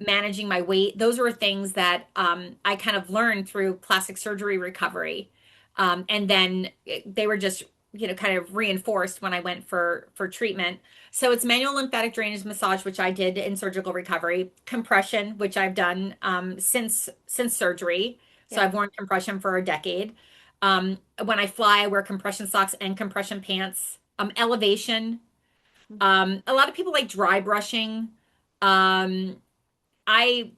B: managing my weight. Those were things that I kind of learned through plastic surgery recovery. And then they were just kind of reinforced when I went for treatment. So it's manual lymphatic drainage massage, which I did in surgical recovery, compression, which I've done since surgery. So
A: Yeah.
B: I've worn compression for a decade. When I fly, I wear compression socks and compression pants. Elevation. A lot of people like dry brushing. Um, I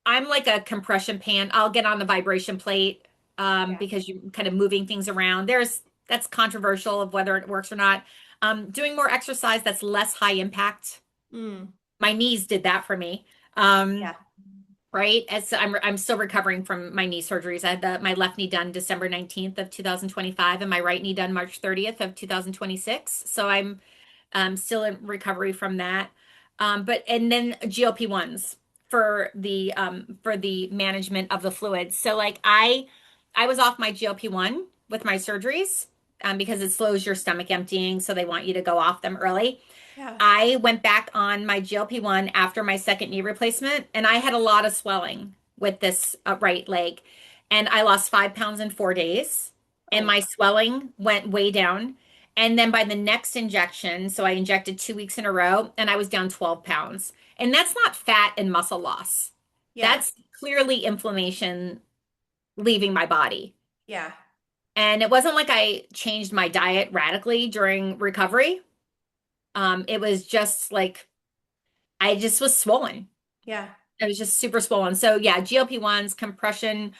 B: I'm like a compression pant. I'll get on the vibration plate
A: Yeah.
B: because you're kind of moving things around. That's controversial of whether it works or not. Doing more exercise that's less high impact.
A: Mm.
B: My knees did that for me. Um,
A: Yeah.
B: right? As I'm still recovering from my knee surgeries. I had my left knee done December 19th of 2025 and my right knee done March 30th of 2026. So I'm still in recovery from that. And then GLP-1s for the management of the fluids. So like I was off my GLP-1 with my surgeries because it slows your stomach emptying, so they want you to go off them early.
A: Yeah.
B: I went back on my GLP-1 after my second knee replacement, and I had a lot of swelling with this right leg. And I lost 5 pounds in 4 days, and
A: Oh,
B: my swelling went way down. And then by the next injection, so I injected 2 weeks in a row, and I was down 12 pounds. And that's not fat and muscle loss.
A: yeah.
B: That's clearly inflammation leaving my body.
A: Yeah.
B: And it wasn't like I changed my diet radically during recovery. It was just like I just was swollen.
A: Yeah.
B: I was just super swollen. So yeah, GLP-1s, compression,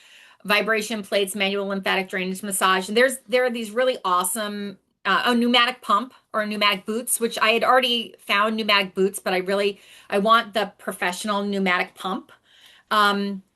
B: vibration plates, manual lymphatic drainage massage. And there are these really awesome a pneumatic pump or pneumatic boots, which I had already found pneumatic boots, but I want the professional pneumatic pump.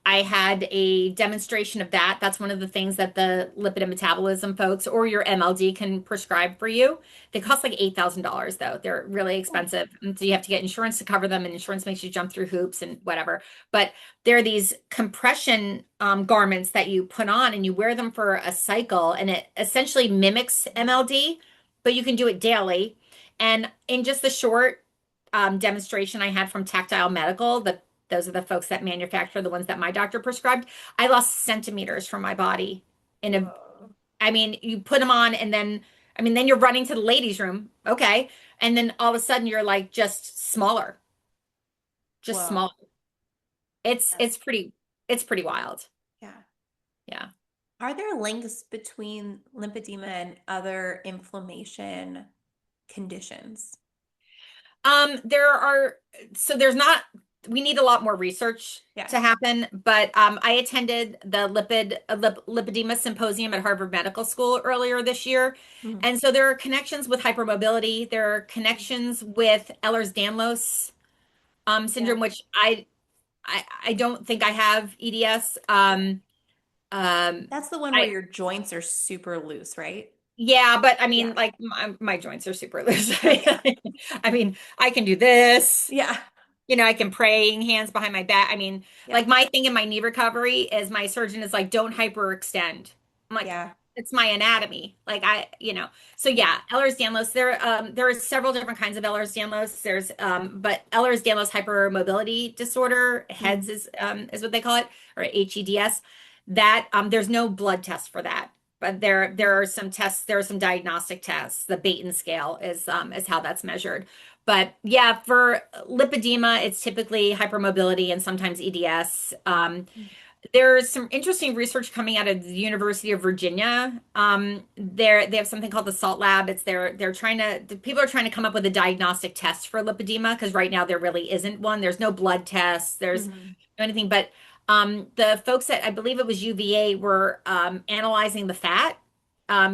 B: I had a demonstration of that. That's one of the things that the lipid and metabolism folks or your MLD can prescribe for you. They cost like $8,000 though. They're really
A: Oh,
B: expensive. And so you have to get insurance to cover them, and insurance makes you jump through hoops and whatever. But there are these compression garments that you put on and you wear them for a cycle, and it essentially mimics MLD, but you can do it daily. And in just the short demonstration I had from Tactile Medical, those are the folks that manufacture the ones that my doctor prescribed. I lost centimeters from my body in a
A: whoa.
B: I mean, you put them on and then, I mean, then you're running to the ladies' room. Okay. And then all of a sudden you're like just
A: Whoa.
B: smaller. It's,
A: That's,
B: it's pretty, it's pretty wild.
A: yeah.
B: Yeah.
A: Are there links between lymphedema and other inflammation conditions?
B: There are, so there's not, we need a lot more research
A: Yeah.
B: to happen, but I attended the lipedema symposium at Harvard Medical School earlier this year.
A: Mhm.
B: And so there are connections with hypermobility, there are connections with Ehlers-Danlos
A: Yeah.
B: syndrome, which I don't think I have EDS.
A: Yeah.
B: Um,
A: That's the one where
B: I
A: your joints are super loose, right?
B: Yeah, but I
A: Yeah.
B: mean, like my joints are super loose.
A: Okay.
B: I mean, I can do this.
A: Yeah.
B: I can praying hands behind my back. I mean,
A: Yeah.
B: like my thing in my knee recovery is my surgeon is like, don't hyperextend. I'm like,
A: Yeah.
B: it's my anatomy. Like so
A: Yeah.
B: yeah, Ehlers-Danlos, there are several different kinds of Ehlers-Danlos. But Ehlers-Danlos hypermobility disorder,
A: Mm.
B: HEDS is what they call it, or HEDS. That there's no blood test for that. But there are some tests, there are some diagnostic tests. The Baton scale is how that's measured. But yeah, for lipedema, it's typically hypermobility and sometimes EDS. There's some interesting research coming out of the University of Virginia. They have something called the SALT Lab. They're trying to people are trying to come up with a diagnostic test for lipedema because right now there really isn't one. There's no blood tests. There's
A: Mhm.
B: no anything. But the folks at I believe it was UVA were analyzing the fat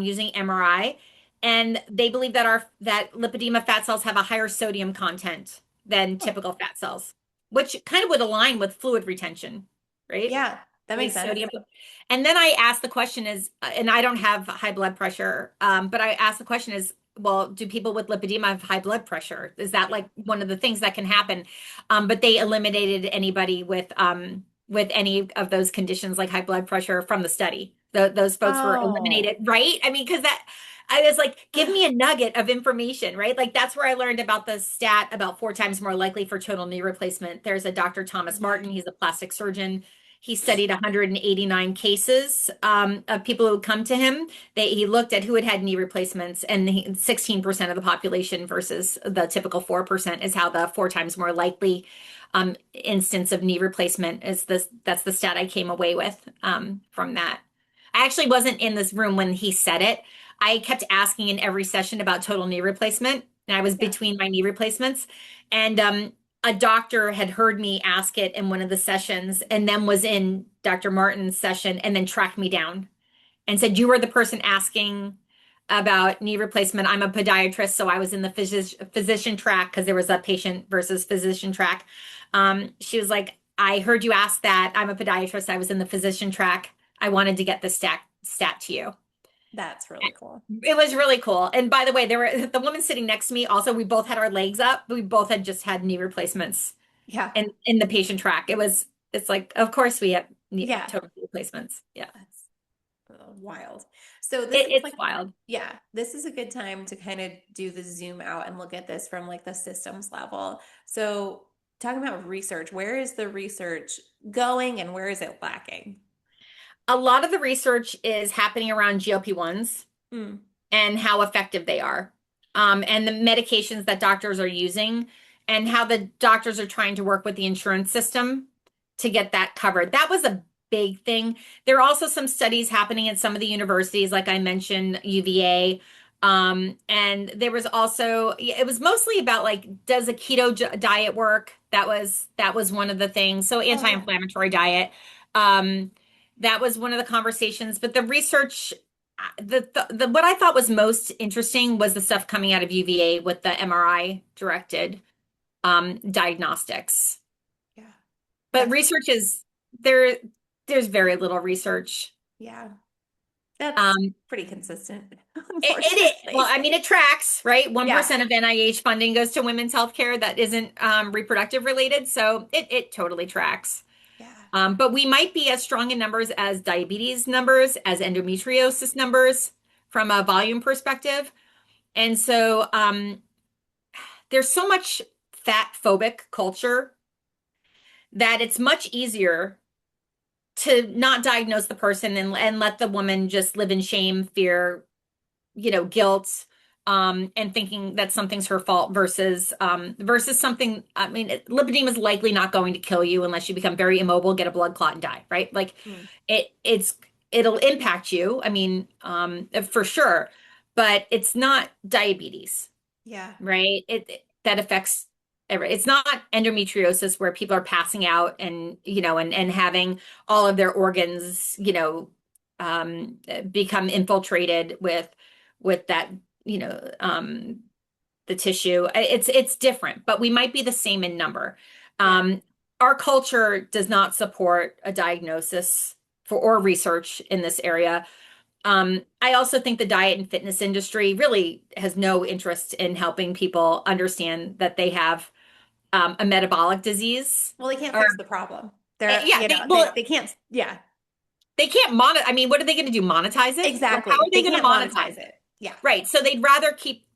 B: using MRI, and they believe that lipedema fat cells have a higher sodium content than
A: Oh,
B: typical fat cells, which kind of would align with fluid retention, right?
A: yeah, that makes
B: Least
A: sense.
B: sodium. And then I asked the question is, and I don't have high blood pressure, but I asked the question is, well, do people with lipedema have high blood pressure? Is that
A: Yeah.
B: like one of the things that can happen? But they eliminated anybody with any of those conditions like high blood pressure from the study. Those folks were
A: Oh.
B: eliminated, right? I mean, because that I was like, give me a nugget of information, right? Like that's where I learned about the stat about 4 times more likely for total knee replacement. There's a Dr. Thomas
A: Yeah.
B: Martin. He's a plastic surgeon. He studied 189 cases of people who would come to him. He looked at who had knee replacements, and 16% of the population versus the typical 4% is how the 4 times more likely instance of knee replacement is this. That's the stat I came away with from that. I actually wasn't in this room when he said it. I kept asking in every session about total knee replacement, and I was
A: Yeah.
B: between my knee replacements. And a doctor had heard me ask it in one of the sessions and then was in Dr. Martin's session and then tracked me down and said, you were the person asking about knee replacement. I'm a podiatrist, so I was in the physician track because there was a patient versus physician track. She was like, I heard you ask that. I'm a podiatrist. I was in the physician track. I wanted to get the stat to you.
A: That's really cool.
B: It was really cool. And by the way, there were the woman sitting next to me. Also, we both had our legs up. We both had just had knee replacements
A: Yeah.
B: in the patient track. It's like, of course we have
A: Yeah.
B: total knee replacements. Yeah.
A: That's wild. So this is
B: It's
A: like,
B: wild.
A: yeah, this is a good time to kind of do the zoom out and look at this from like the systems level. So talking about research, where is the research going and where is it lacking?
B: A lot of the research is happening around GLP-1s
A: Mm.
B: and how effective they are, and the medications that doctors are using, and how the doctors are trying to work with the insurance system to get that covered. That was a big thing. There are also some studies happening at some of the universities, like I mentioned, UVA. And there was also, it was mostly about like, does a keto diet work? That was one of the things. So
A: Oh yeah.
B: anti-inflammatory diet. Um, that was one of the conversations, but the research the what I thought was most interesting was the stuff coming out of UVA with the MRI directed diagnostics.
A: Yeah.
B: But
A: That's
B: research is there. There's very little research.
A: yeah. That's
B: Um,
A: pretty consistent,
B: well,
A: unfortunately.
B: I mean, it tracks, right?
A: Yeah.
B: 1% of NIH funding goes to women's healthcare that isn't reproductive related, so it totally tracks.
A: Yeah.
B: But we might be as strong in numbers as diabetes numbers, as endometriosis numbers from a volume perspective. And so there's so much fat phobic culture that it's much easier to not diagnose the person and let the woman just live in shame, fear, guilt, and thinking that something's her fault versus something. I mean, lipedema is likely not going to kill you unless you become very immobile, get a blood clot, and die, right? Like
A: Mm.
B: it'll impact you. I mean, for sure, but it's not diabetes,
A: Yeah.
B: right? That affects it's not endometriosis where people are passing out and and having all of their organs become infiltrated with that you know um the tissue. It's different, but we might be the same in number.
A: Yeah.
B: um our culture does not support a diagnosis for or research in this area. I also think the diet and fitness industry really has no interest in helping people understand that they have a metabolic disease.
A: Well, they can't
B: Or
A: fix the problem. They're,
B: yeah,
A: they can't, yeah,
B: they can't I mean, what are they going to do? Monetize it? Like, how
A: exactly.
B: are they
A: They
B: going to
A: can't monetize
B: monetize it?
A: it. Yeah.
B: Right. So they'd rather keep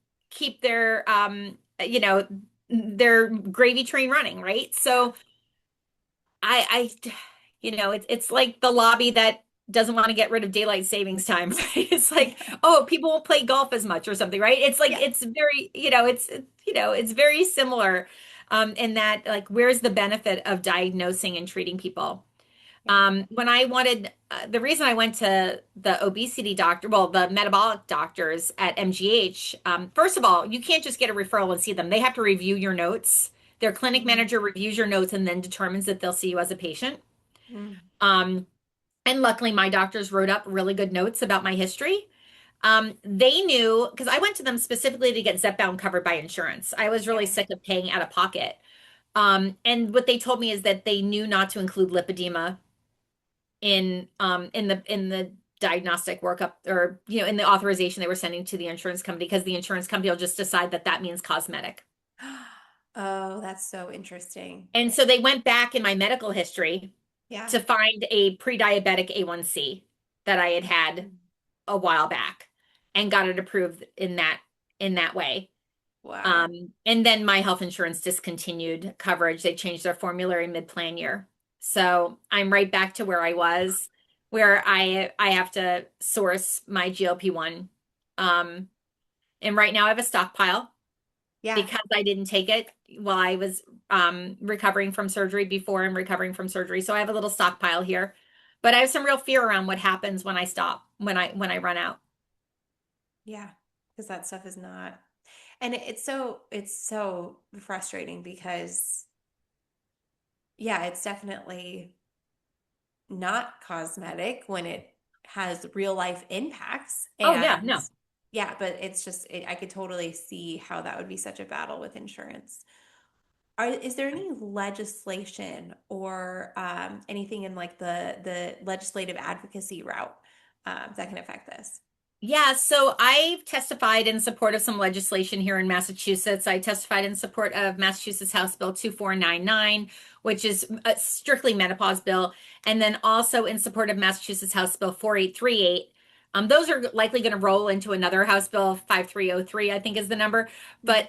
B: their their gravy train running, right?
A: Yeah.
B: So it's like the lobby that doesn't want to get rid of daylight savings time, right? It's like,
A: Yeah.
B: oh, people won't play golf as much or something, right? It's like
A: Yeah.
B: it's very, it's very similar in that like where's the benefit of diagnosing and treating people?
A: Yeah.
B: When I wanted the reason I went to the obesity doctor, well, the metabolic doctors at MGH, first of all, you can't just get a referral and see them. They have to review your notes. Their clinic
A: Mm.
B: manager reviews your notes and then determines that they'll see you as a patient.
A: Mm.
B: Um, and luckily, my doctors wrote up really good notes about my history. They knew because I went to them specifically to get Zepbound covered by insurance. I was really
A: Yeah.
B: sick of paying out of pocket. And what they told me is that they knew not to include lipedema in the diagnostic workup or in the authorization they were sending to the insurance company because the insurance company will just decide that that means cosmetic.
A: Oh, that's so interesting.
B: And so they went back in my medical history
A: Yeah.
B: to find a pre-diabetic A1C that I had had
A: Mm.
B: a while back and got it approved in that way.
A: Wow.
B: And then my health insurance discontinued coverage. They changed their formulary mid-plan year. So I'm right back to where I was, where I have to source my GLP-1. Um, and right now I have a stockpile
A: Yeah.
B: because I didn't take it while I was recovering from surgery before I'm recovering from surgery. So I have a little stockpile here. But I have some real fear around what happens when I stop, when I run out.
A: Yeah. Because that stuff is not, and it's so frustrating because yeah, it's definitely not cosmetic when it has real life impacts.
B: Oh yeah,
A: And
B: no.
A: yeah, but I could totally see how that would be such a battle with insurance. Is there any legislation or anything in like the legislative advocacy route that can affect this?
B: Yeah, so I've testified in support of some legislation here in Massachusetts. I testified in support of Massachusetts House Bill 2499, which is a strictly menopause bill, and then also in support of Massachusetts House Bill 4838. Those are likely going to roll into another House Bill 5303, I think is the number.
A: Mm.
B: But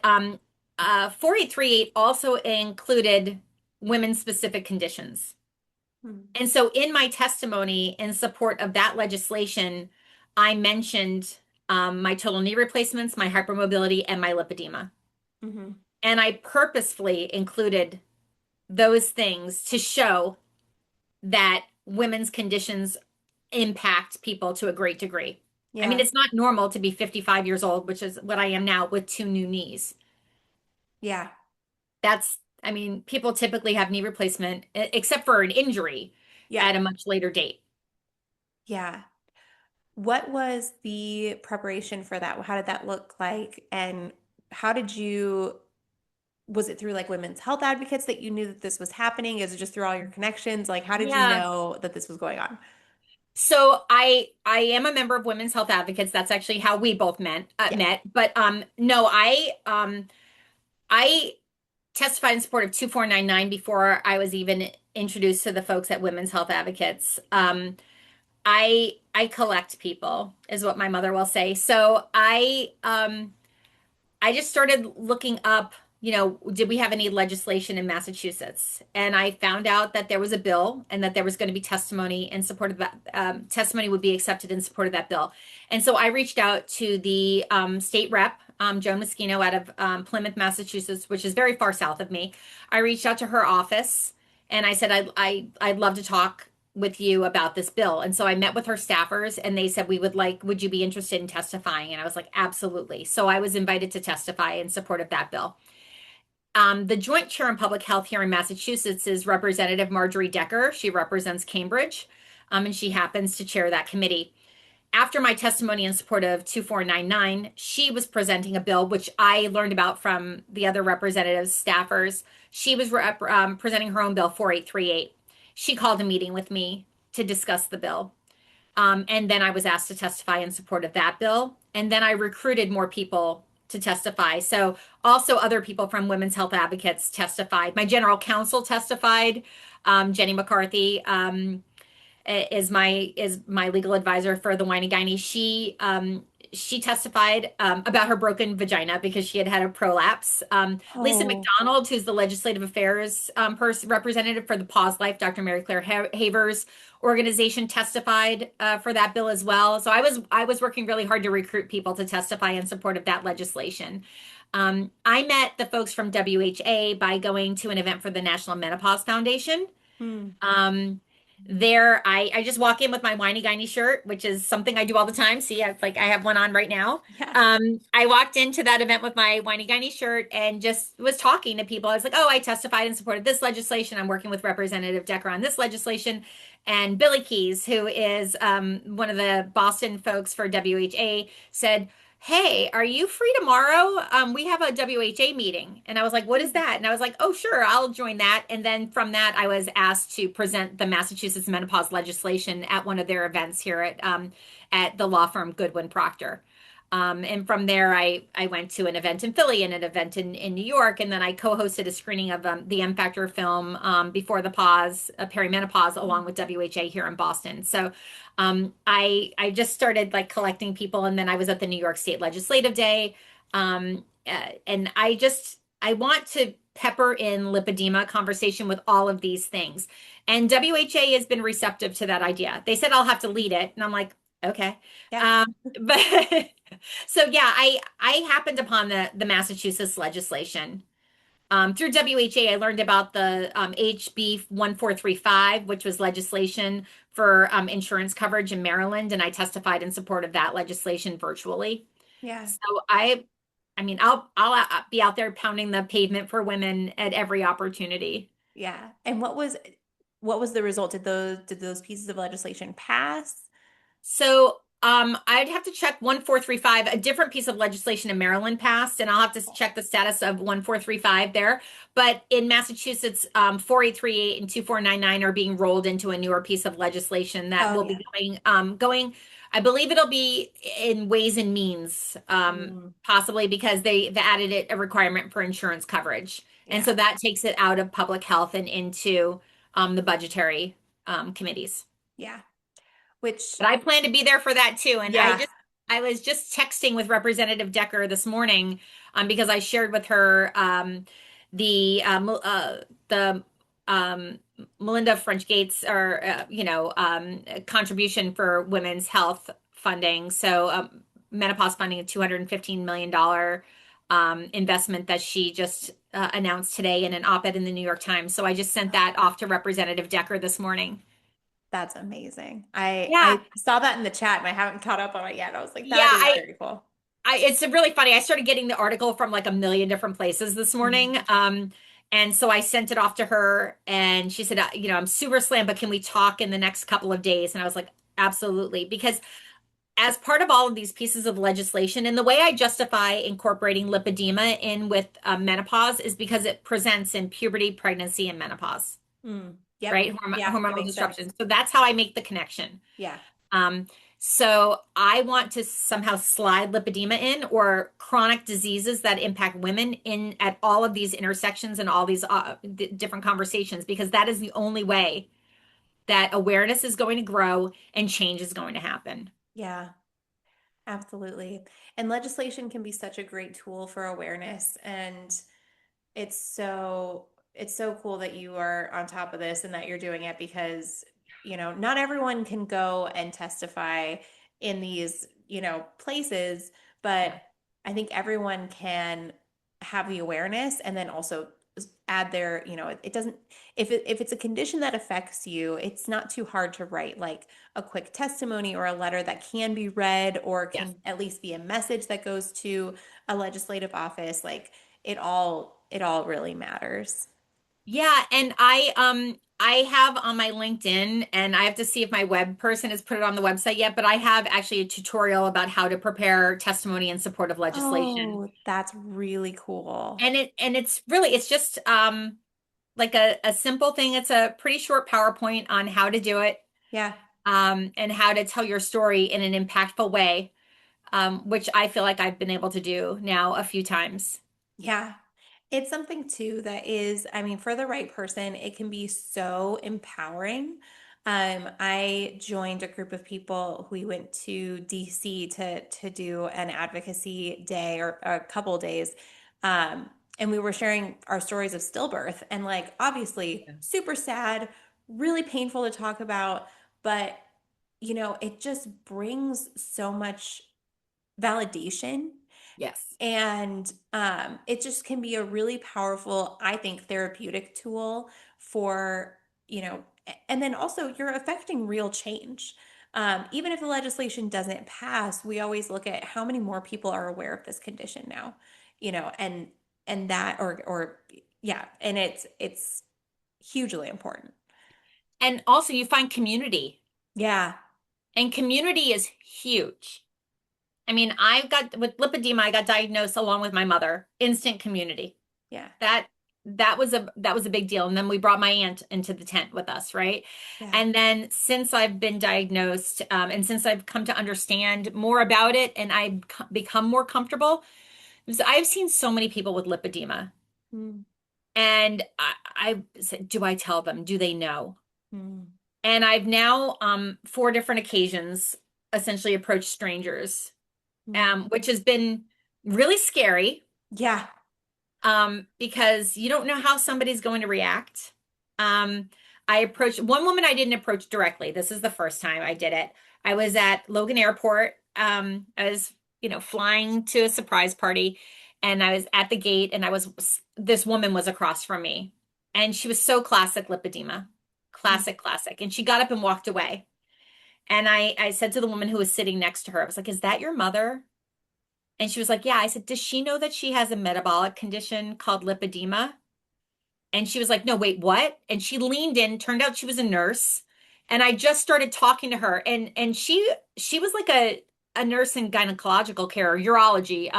B: 4838 also included women-specific conditions.
A: Mm.
B: And so in my testimony in support of that legislation, I mentioned my total knee replacements, my hypermobility, and my lipedema.
A: Hmm.
B: And I purposefully included those things to show that women's conditions impact people to a great degree. I mean,
A: Yeah.
B: it's not normal to be 55 years old, which is what I am now with two new knees.
A: Yeah.
B: I mean, people typically have knee replacement, except for an injury
A: Yeah.
B: at a much later date.
A: Yeah. What was the preparation for that? How did that look like? And how did you, was it through like women's health advocates that you knew that this was happening? Is it just through all your connections? Like, how did you
B: Yeah.
A: know that this was going on?
B: So I am a member of Women's Health Advocates. That's actually how we both
A: Yeah.
B: met. But no, I testified in support of 2499 before I was even introduced to the folks at Women's Health Advocates. I collect people is what my mother will say. So I just started looking up did we have any legislation in Massachusetts? And I found out that there was a bill and that there was going to be testimony in support of that. Testimony would be accepted in support of that bill. And so I reached out to the state rep, Joan Moschino out of Plymouth, Massachusetts, which is very far south of me. I reached out to her office and I said, I'd love to talk with you about this bill. And so I met with her staffers and they said, would you be interested in testifying? And I was like, absolutely. So I was invited to testify in support of that bill. The joint chair in public health here in Massachusetts is Representative Marjorie Decker. She represents Cambridge, and she happens to chair that committee. After my testimony in support of 2499, she was presenting a bill, which I learned about from the other representatives, staffers. She was presenting her own bill, 4838. She called a meeting with me to discuss the bill. And then I was asked to testify in support of that bill. And then I recruited more people to testify. So also other people from Women's Health Advocates testified. My general counsel testified. Jenny McCarthy is my legal advisor for the Whiny Gynie. She testified about her broken vagina because she had had a prolapse. Lisa
A: Oh,
B: McDonald, who's the legislative affairs representative for the Pause Life, Dr. Mary Claire Haver's organization, testified for that bill as well. So I was working really hard to recruit people to testify in support of that legislation. I met the folks from WHA by going to an event for the National Menopause Foundation.
A: hmm.
B: Um, there, I just walk in with my Whiny Gynie shirt, which is something I do all the time. See, I have one on right now.
A: Yeah.
B: I walked into that event with my Whiny Gynie shirt and just was talking to people. I was like, oh, I testified in support of this legislation. I'm working with Representative Decker on this legislation. And Billy Keys, who is one of the Boston folks for WHA, said, hey, are you free tomorrow? We have a WHA meeting. And I was like, what is that? And I was like, oh, sure, I'll join that. And then from that, I was asked to present the Massachusetts menopause legislation at one of their events here at the law firm Goodwin Proctor. And from there, I went to an event in Philly and an event in New York. And then I co-hosted a screening of the M Factor film before the pause, perimenopause, along with WHA here in Boston. So I just started like collecting people. And then I was at the New York State Legislative Day. And I want to pepper in lipedema conversation with all of these things. And WHA has been receptive to that idea. They said I'll have to lead it. And I'm like, okay.
A: Yeah.
B: But so yeah, I happened upon the Massachusetts legislation. Through WHA, I learned about the HB 1435, which was legislation for insurance coverage in Maryland, and I testified in support of that legislation virtually.
A: Yeah.
B: So I mean, I'll be out there pounding the pavement for women at every opportunity.
A: Yeah. And what was the result? Did those pieces of legislation pass?
B: So I'd have to check 1435. A different piece of legislation in Maryland passed, and I'll have to check the status of 1435 there. But in Massachusetts, 4838 and 2499 are being rolled into a newer piece of legislation that
A: Oh,
B: will
A: yeah.
B: be going. I believe it'll be in Ways and Means,
A: Mm,
B: possibly because they added it a requirement for insurance coverage, and
A: yeah.
B: so that takes it out of public health and into the budgetary committees.
A: Yeah. Which,
B: But I plan to be there for that too. And
A: yeah.
B: I was just texting with Representative Decker this morning, because I shared with her the the um, Melinda French Gates or contribution for women's health funding. So menopause funding, a $215 million investment that she just announced today in an op-ed in the New York Times. So I just sent that off to Representative Decker this morning.
A: That's amazing. I
B: Yeah,
A: I saw that in the chat and I haven't caught up on it yet. I was like,
B: yeah,
A: that is very cool.
B: it's really funny. I started getting the article from like a million different places this
A: Mhm.
B: morning. And so I sent it off to her and she said, I'm super slammed, but can we talk in the next couple of days? And I was like, absolutely. Because as part of all of these pieces of legislation, and the way I justify incorporating lipedema in with menopause is because it presents in puberty, pregnancy, and menopause,
A: Yep.
B: right?
A: Yeah, that
B: Hormonal
A: makes sense.
B: disruptions. So that's how I make the connection.
A: Yeah.
B: Um, so I want to somehow slide lipedema in or chronic diseases that impact women in at all of these intersections and all these different conversations, because that is the only way that awareness is going to grow and change is going to happen.
A: Yeah, absolutely. And legislation can be such a great tool for awareness. And it's so cool that you are on top of this and that you're doing it because, not everyone can go and testify in these, places, but
B: Yeah.
A: I think everyone can have the awareness and then also add their, it doesn't if it's a condition that affects you, it's not too hard to write like a quick testimony or a letter that can be read or
B: Yes.
A: can at least be a message that goes to a legislative office. Like it all really matters.
B: Yeah, and I have on my LinkedIn, and I have to see if my web person has put it on the website yet, but I have actually a tutorial about how to prepare testimony in support of legislation.
A: Oh, that's really cool.
B: And it's just like a simple thing. It's a pretty short PowerPoint on how to do it,
A: Yeah.
B: and how to tell your story in an impactful way, which I feel like I've been able to do now a few times.
A: Yeah. It's something too that is, I mean, for the right person, it can be so empowering. I joined a group of people. We went to DC to do an advocacy day or a couple days. Um, and we were sharing our stories of stillbirth and like obviously
B: Yeah.
A: super sad, really painful to talk about, but it just brings so much validation
B: Yes.
A: and it just can be a really powerful, I think, therapeutic tool for, and then also you're affecting real change. Even if the legislation doesn't pass, we always look at how many more people are aware of this condition now, and that or yeah, and it's hugely important.
B: And also you find community,
A: Yeah,
B: and community is huge. I mean, I got with lipedema, I got diagnosed along with my mother. Instant community.
A: yeah,
B: That that was a big deal. And then we brought my aunt into the tent with us, right?
A: yeah.
B: And then since I've been diagnosed, and since I've come to understand more about it and I've become more comfortable, because I've seen so many people with lipedema,
A: Mm,
B: and I said, do I tell them? Do they know?
A: mm,
B: And I've now, four different occasions, essentially approached strangers,
A: mm.
B: which has been really scary,
A: Yeah.
B: because you don't know how somebody's going to react. Um, I approached one woman I didn't approach directly. This is the first time I did it. I was at Logan Airport. I was, flying to a surprise party, and I was at the gate, and this woman was across from me, and she was so classic lipedema,
A: Mm.
B: classic, classic. And she got up and walked away. And I said to the woman who was sitting next to her, I was like, "Is that your mother?" And she was like, "Yeah." I said, "Does she know that she has a metabolic condition called lipedema?" And she was like, "No, wait, what?" And she leaned in, turned out she was a nurse. And I just started talking to her. And she was like a nurse in gynecological care or urology,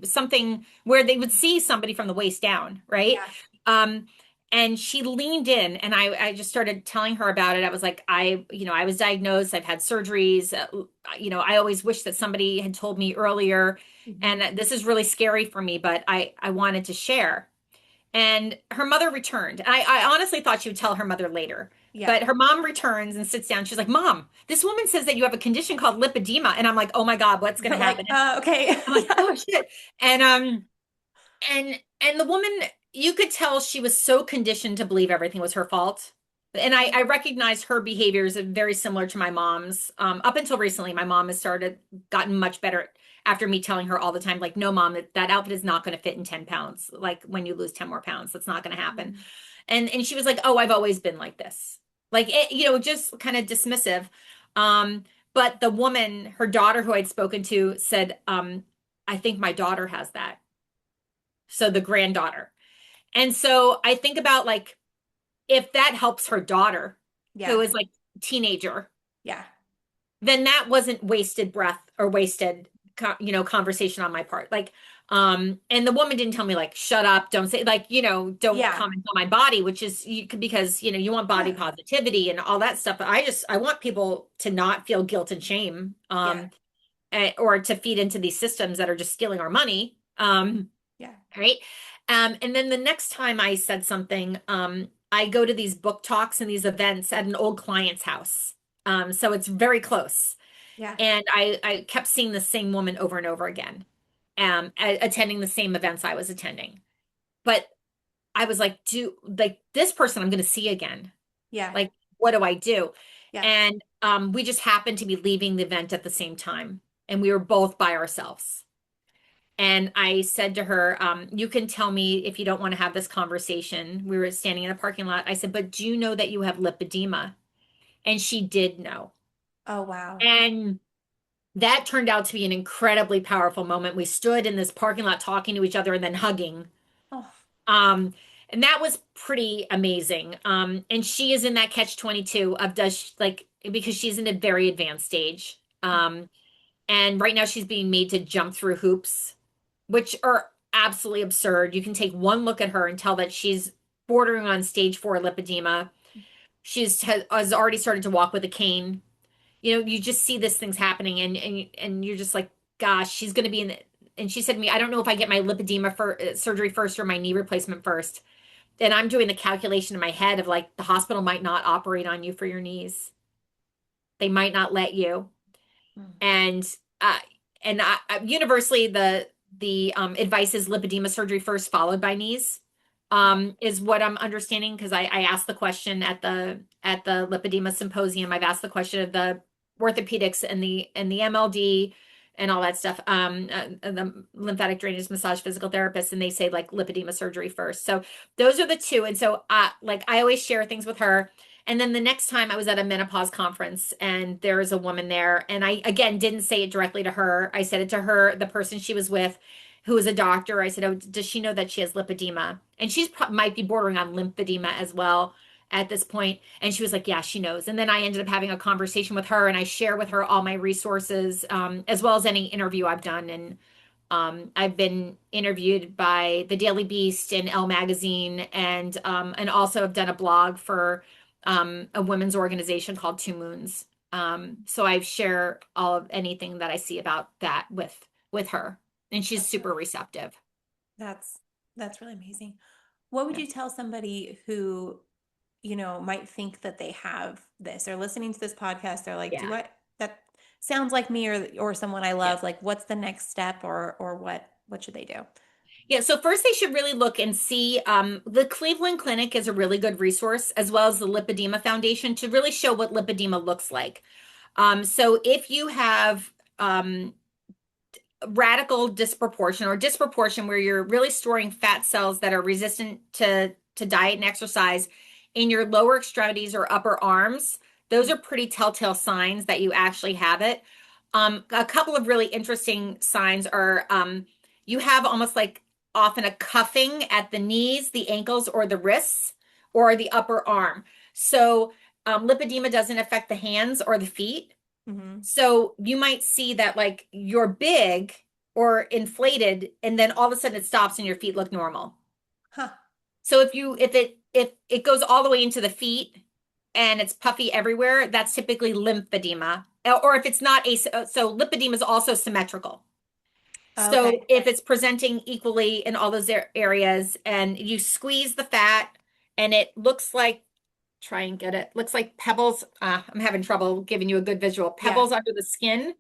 B: something where they would see somebody from the waist down, right?
A: Yeah.
B: Um, and she leaned in, and I just started telling her about it. I was like, I was diagnosed, I've had surgeries. I always wish that somebody had told me earlier.
A: Mhm.
B: And this is really scary for me, but I wanted to share. And her mother returned. I honestly thought she would tell her mother later.
A: Yeah.
B: But her mom returns and sits down. She's like, "Mom, this woman says that you have a condition called lipedema." And I'm like, "Oh my God, what's going
A: You're
B: to
A: like,
B: happen?"
A: okay.
B: I'm like, "Oh shit." And and the woman, you could tell she was so conditioned to believe everything was her fault. And I recognized her behaviors are very similar to my mom's. Up until recently, my mom has gotten much better after me telling her all the time, like, "No, mom, that outfit is not going to fit in 10 pounds. Like when you lose 10 more pounds, that's not going to happen."
A: Mm.
B: And she was like, "Oh, I've always been like this." Like it, just kind of dismissive. Um, but the woman, her daughter who I'd spoken to said, "I think my daughter has that." So the granddaughter. And so I think about, like, if that helps her daughter, who
A: Yeah.
B: is like teenager,
A: Yeah.
B: then that wasn't wasted breath or wasted conversation on my part. Like, and the woman didn't tell me like, "Shut up, don't say," like, "Don't
A: Yeah.
B: comment on my body," which is because you want body
A: Yeah.
B: positivity and all that stuff. But I want people to not feel guilt and shame,
A: Yeah.
B: or to feed into these systems that are just stealing our money.
A: Yeah.
B: Right. And then the next time I said something, I go to these book talks and these events at an old client's house. So it's very close.
A: Yeah.
B: And I kept seeing the same woman over and over again, attending the same events I was attending. But I was like, this person I'm going to see again.
A: Yeah.
B: Like, what do I do?
A: Yeah.
B: And we just happened to be leaving the event at the same time, and we were both by ourselves. And I said to her, you can tell me if you don't want to have this conversation. We were standing in a parking lot. I said, but do you know that you have lipedema? And she did know.
A: Oh, wow.
B: And that turned out to be an incredibly powerful moment. We stood in this parking lot talking to each other and then hugging.
A: Oh,
B: Um, and that was pretty amazing. And she is in that catch 22 of because she's in a very advanced stage. And right now she's being made to jump through hoops, which are absolutely absurd. You can take one look at her and tell that she's bordering on stage 4 lipedema. Has already started to walk with a cane. You just see these things happening, and you're just like, gosh, she's going to be in it. And she said to me, I don't know if I get my lipedema surgery first or my knee replacement first. And I'm doing the calculation in my head of like the hospital might not operate on you for your knees. They might not let you.
A: mm,
B: And uh universally the advice is lipedema surgery first followed by knees, is what I'm understanding, because I asked the question at the lipedema symposium. I've asked the question of the orthopedics and the MLD and all that stuff, the lymphatic drainage massage physical therapist, and they say like lipedema surgery first. So those are the two. And so like I always share things with her. And then the next time I was at a menopause conference, and there was a woman there, and I again didn't say it directly to her. I said it to her, the person she was with, who is a doctor. I said, "Oh, does she know that she has lipedema?" And she's might be bordering on lymphedema as well at this point. And she was like, "Yeah, she knows." And then I ended up having a conversation with her, and I share with her all my resources, as well as any interview I've done. And I've been interviewed by the Daily Beast and Elle Magazine, and also have done a blog for a women's organization called Two Moons. So I share all of anything that I see about that with her, and she's
A: that's
B: super receptive.
A: that's that's really amazing. What would
B: Yeah.
A: you tell somebody who, might think that they have this? They're listening to this podcast. They're like,
B: Yeah.
A: "Do I that sounds like me or someone I
B: Yeah.
A: love. Like, what's the next step or what should they do?"
B: Yeah, so first they should really look and see, the Cleveland Clinic is a really good resource, as well as the Lipedema Foundation, to really show what lipedema looks like. So if you have radical disproportion or disproportion where you're really storing fat cells that are resistant to diet and exercise in your lower extremities or upper arms, those are pretty telltale signs that you actually have it. A couple of really interesting signs are, you have almost like often a cuffing at the knees, the ankles, or the wrists, or the upper arm. So lipedema doesn't affect the hands or the feet.
A: Mm-hmm.
B: So you might see that like you're big or inflated, and then all of a sudden it stops and your feet look normal.
A: Huh.
B: So if it goes all the way into the feet and it's puffy everywhere, that's typically lymphedema. Or if it's not so lipedema is also symmetrical.
A: Oh, okay.
B: So if it's presenting equally in all those areas, and you squeeze the fat and it looks like, try and get it. Looks like pebbles. I'm having trouble giving you a good visual.
A: Yeah.
B: Pebbles under the skin.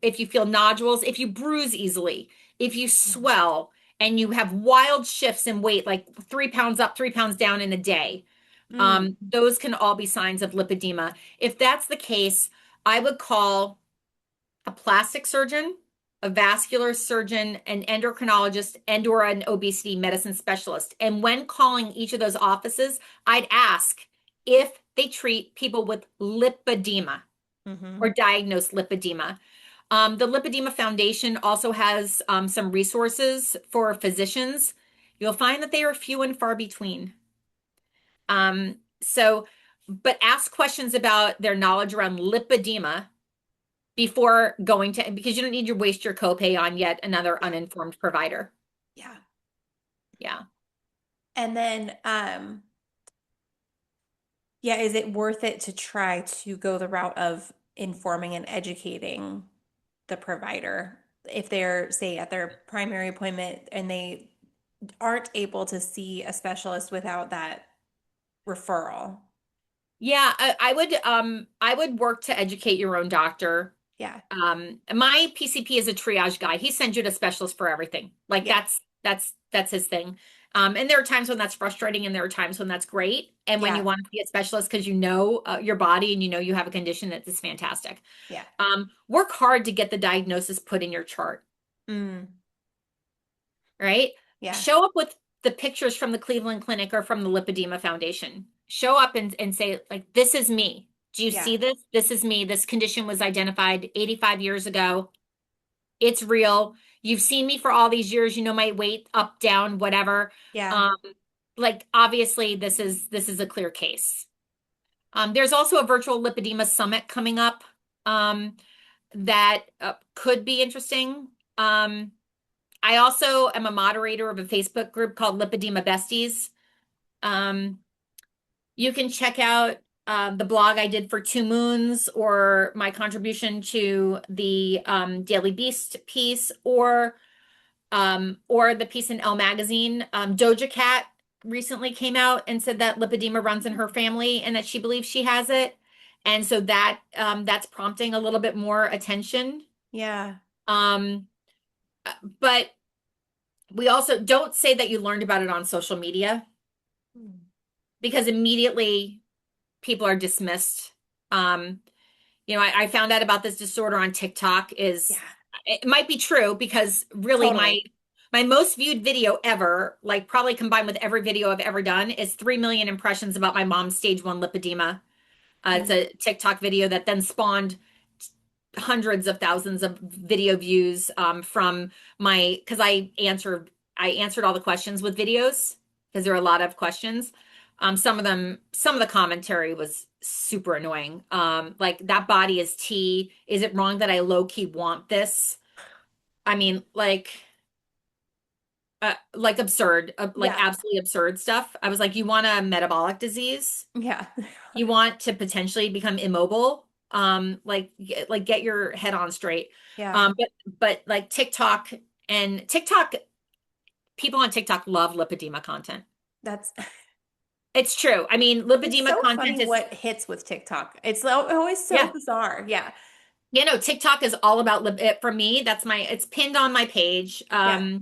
B: If you feel nodules, if you bruise easily, if you
A: Mhm.
B: swell and you have wild shifts in weight, like 3 pounds up, 3 pounds down in a day,
A: Mm.
B: those can all be signs of lipedema. If that's the case, I would call a plastic surgeon, a vascular surgeon, an endocrinologist, and or an obesity medicine specialist. And when calling each of those offices, I'd ask if they treat people with lipedema
A: Mm-hmm.
B: or diagnose lipedema. The Lipedema Foundation also has some resources for physicians. You'll find that they are few and far between. But ask questions about their knowledge around lipedema before going to, because you don't need to waste your copay on yet another
A: Yeah.
B: uninformed provider.
A: Yeah.
B: Yeah.
A: And then, yeah, is it worth it to try to go the route of informing and educating the provider if they're, say, at their primary appointment and they aren't able to see a specialist without that referral?
B: Yeah, I would work to educate your own doctor.
A: Yeah.
B: My PCP is a triage guy. He sends you to specialists for everything. Like
A: Yeah.
B: that's his thing. And there are times when that's frustrating and there are times when that's great. And when you
A: Yeah.
B: want to see a specialist because you know your body and you know you have a condition that is fantastic.
A: Yeah.
B: Work hard to get the diagnosis put in your chart,
A: Mm.
B: right?
A: Yeah.
B: Show up with the pictures from the Cleveland Clinic or from the Lipedema Foundation. Show up and say, like, this is me. Do you
A: Yeah.
B: see this? This is me. This condition was identified 85 years ago. It's real. You've seen me for all these years. You know my weight up, down, whatever.
A: Yeah.
B: Um, like obviously this is a clear case. There's also a virtual lipedema summit coming up that could be interesting. I also am a moderator of a Facebook group called Lipedema Besties. Um, you can check out the blog I did for 2 moons or my contribution to the Daily Beast piece or the piece in Elle magazine. Doja Cat recently came out and said that lipedema runs in her family and that she believes she has it. And so that's prompting a little bit more attention.
A: Yeah.
B: Um, but we also don't say that you learned about it on social media
A: Mm.
B: because immediately people are dismissed. Um, I found out about this disorder on TikTok
A: Yeah.
B: is it might be true because really my
A: Totally.
B: my most viewed video ever, like probably combined with every video I've ever done, is 3 million impressions about my mom's stage 1 lipedema. It's
A: Mm.
B: a TikTok video that then spawned hundreds of thousands of video views from because I answered all the questions with videos because there are a lot of questions. Some of the commentary was super annoying. Like that body is T. Is it wrong that I low key want this? I mean, like absurd, like
A: Yeah.
B: absolutely absurd stuff. I was like, you want a metabolic disease?
A: Yeah.
B: You want to potentially become immobile? Like get your head on straight.
A: Yeah.
B: But like TikTok, people on TikTok love lipedema content.
A: That's
B: It's true. I mean,
A: it's
B: lipedema
A: so funny
B: content is,
A: what hits with TikTok. It's always so
B: yeah.
A: bizarre. Yeah.
B: TikTok is all about for me. It's pinned on my page.
A: Yeah.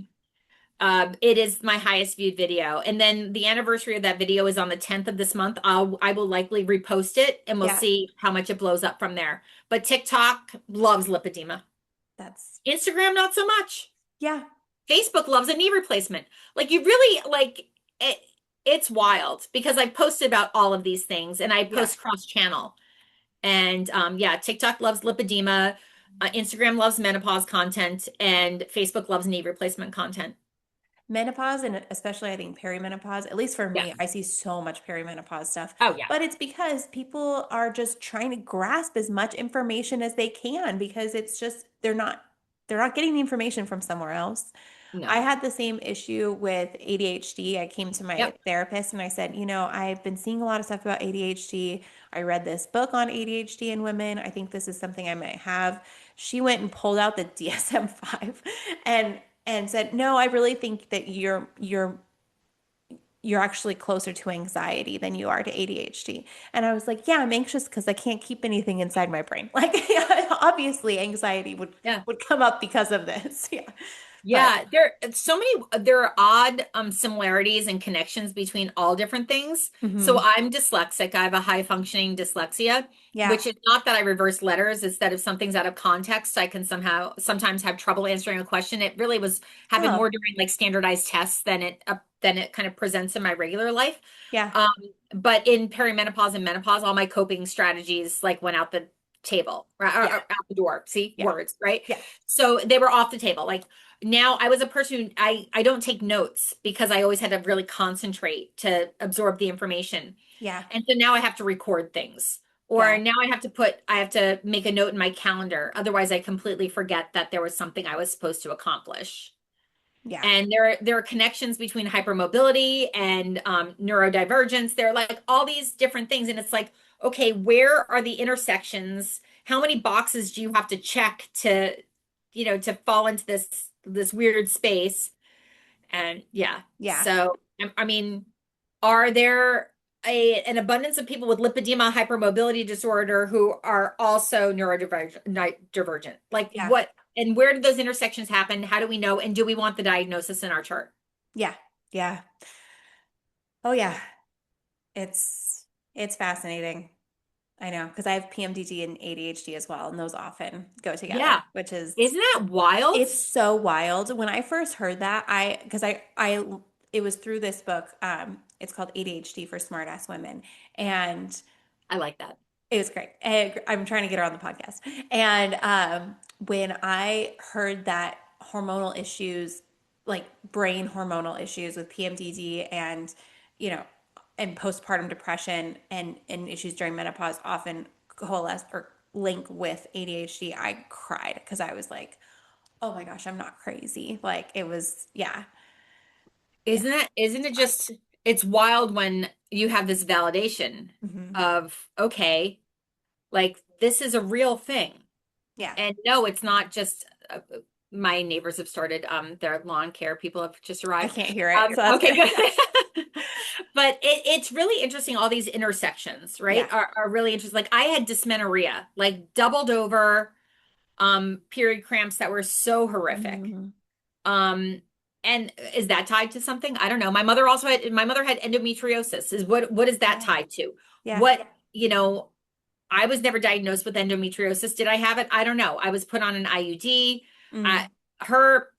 B: It is my highest viewed video. And then the anniversary of that video is on the 10th of this month. I will likely repost it and we'll
A: Yeah.
B: see how much it blows up from there. But TikTok loves lipedema.
A: That's
B: Instagram, not so much.
A: yeah.
B: Facebook loves a knee replacement. Like you really like it, it's wild because I posted about all of these things and I
A: Yeah.
B: post cross channel. And yeah, TikTok loves lipedema, Instagram loves menopause content, and Facebook loves knee replacement content.
A: Menopause and especially I think perimenopause, at least for me,
B: Yes.
A: I see so much perimenopause stuff.
B: Oh yeah.
A: But it's because people are just trying to grasp as much information as they can because it's just they're not getting the information from somewhere else. I
B: No.
A: had the same issue with ADHD. I came to my
B: Yep.
A: therapist and I said, I've been seeing a lot of stuff about ADHD. I read this book on ADHD in women. I think this is something I might have. She went and pulled out the DSM-5 and said, "No, I really think that you're actually closer to anxiety than you are to ADHD." And I was like, "Yeah, I'm anxious because I can't keep anything inside my brain." Like, yeah, obviously anxiety would
B: Yeah.
A: would come up because of this. Yeah. But
B: Yeah, there are odd similarities and connections between all different things. So
A: mhm.
B: I'm dyslexic. I have a high functioning dyslexia,
A: Yeah.
B: which is not that I reverse letters, it's that if something's out of context, I can sometimes have trouble answering a question. It really was happened
A: Oh,
B: more during like standardized tests than it kind of presents in my regular life.
A: yeah.
B: Um, but in perimenopause and menopause, all my coping strategies like went out the table, or
A: Yeah.
B: out the door. See,
A: Yeah.
B: words, right?
A: Yeah.
B: So they were off the table. Like now I was a person who I don't take notes because I always had to really concentrate to absorb the information.
A: Yeah.
B: And so now I have to record things. Or
A: Yeah.
B: now I have to make a note in my calendar. Otherwise I completely forget that there was something I was supposed to accomplish.
A: Yeah.
B: And there are connections between hypermobility and neurodivergence. There are like all these different things. And it's like, okay, where are the intersections? How many boxes do you have to check to fall into this weird space? And yeah,
A: Yeah.
B: so I mean, are there an abundance of people with lipedema hypermobility disorder who are also neurodivergent? Like
A: Yeah.
B: what and where do those intersections happen? How do we know? And do we want the diagnosis in our chart?
A: Yeah. Yeah. Oh yeah. It's it's fascinating. I know, because I have PMDD and ADHD as well, and those often go together,
B: Yeah.
A: which is
B: Isn't that wild?
A: it's so wild. When I first heard that, I it was through this book. It's called ADHD for Smart Ass Women, and
B: I like that.
A: it was great. And I'm trying to get her on the podcast. And when I heard that hormonal issues, like brain hormonal issues with PMDD and, you know, and postpartum depression and issues during menopause often coalesce or link with ADHD, I cried because I was like, oh my gosh, I'm not crazy. Like it was, yeah, yeah,
B: Isn't
A: it's
B: it
A: wild.
B: just, it's wild when you have this validation
A: Hmm.
B: of, okay, like this is a real thing.
A: Yeah,
B: And no, it's not just my neighbors have started their lawn care people have just
A: I
B: arrived.
A: can't hear it, so that's
B: Okay,
A: good.
B: good. But it's really interesting. All these intersections, right,
A: Yeah.
B: are really interesting. Like I had dysmenorrhea, like doubled over period cramps that were so horrific.
A: Hmm.
B: Um, and is that tied to something? I don't know. My mother had endometriosis. Is what is that
A: Yeah.
B: tied to?
A: Yeah.
B: What, you know, I was never diagnosed with endometriosis. Did I have it? I don't know. I was put on an IUD.
A: Mm.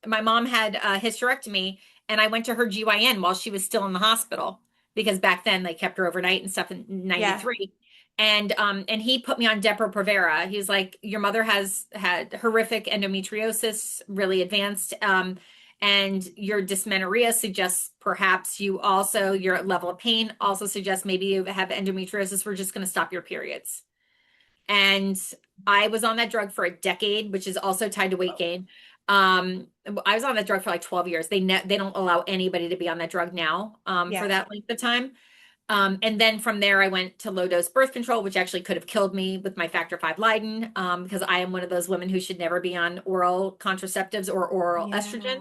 B: My mom had a hysterectomy, and I went to her GYN while she was still in the hospital because back then they kept her overnight and stuff in
A: Yeah.
B: 93. And he put me on Depo-Provera. He was like, your mother has had horrific endometriosis, really advanced. And your dysmenorrhea suggests perhaps your level of pain also suggests maybe you have endometriosis. We're just going to stop your periods. And I was on that drug for a decade, which is also tied to weight
A: Oh,
B: gain. I was on that drug for like 12 years. They don't allow anybody to be on that drug now for
A: yeah.
B: that length of time. And then from there, I went to low dose birth control, which actually could have killed me with my factor V Leiden, because I am one of those women who should never be on oral contraceptives or oral estrogen.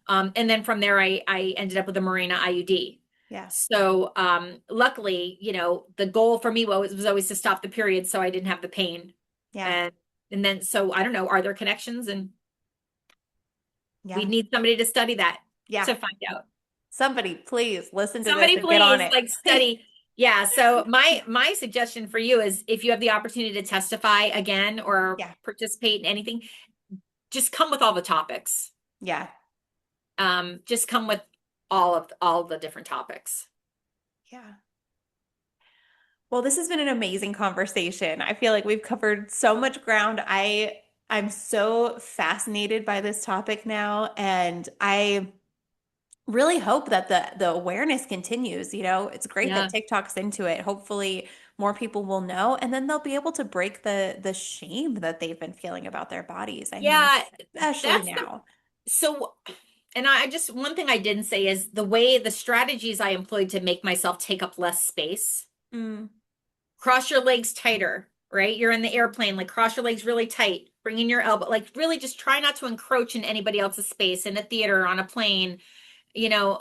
A: Yeah.
B: And then from there, I ended up with a Mirena IUD.
A: Yeah.
B: So luckily, the goal for me was always to stop the period so I didn't have the pain.
A: Yeah.
B: And and then so I don't know, are there connections? And we
A: Yeah.
B: need somebody to study that
A: Yeah.
B: to find out.
A: Somebody, please listen to this
B: Somebody
A: and get on
B: please
A: it.
B: like study. Yeah, so my suggestion for you is if you have the opportunity to testify again or
A: Yeah.
B: participate in anything, just come with all the topics.
A: Yeah.
B: Just come with all the different topics.
A: Yeah. Well, this has been an amazing conversation. I feel like we've covered so much ground. I'm so fascinated by this topic now, and I really hope that the awareness continues. It's great that
B: Yeah.
A: TikTok's into it. Hopefully more people will know, and then they'll be able to break the shame that they've been feeling about their bodies. I mean,
B: Yeah,
A: especially
B: that's the
A: now.
B: so and I just one thing I didn't say is the strategies I employed to make myself take up less space.
A: Mm,
B: Cross your legs tighter, right? You're in the airplane, like cross your legs really tight, bring in your elbow, like really just try not to encroach in anybody else's space in a theater, on a plane. Those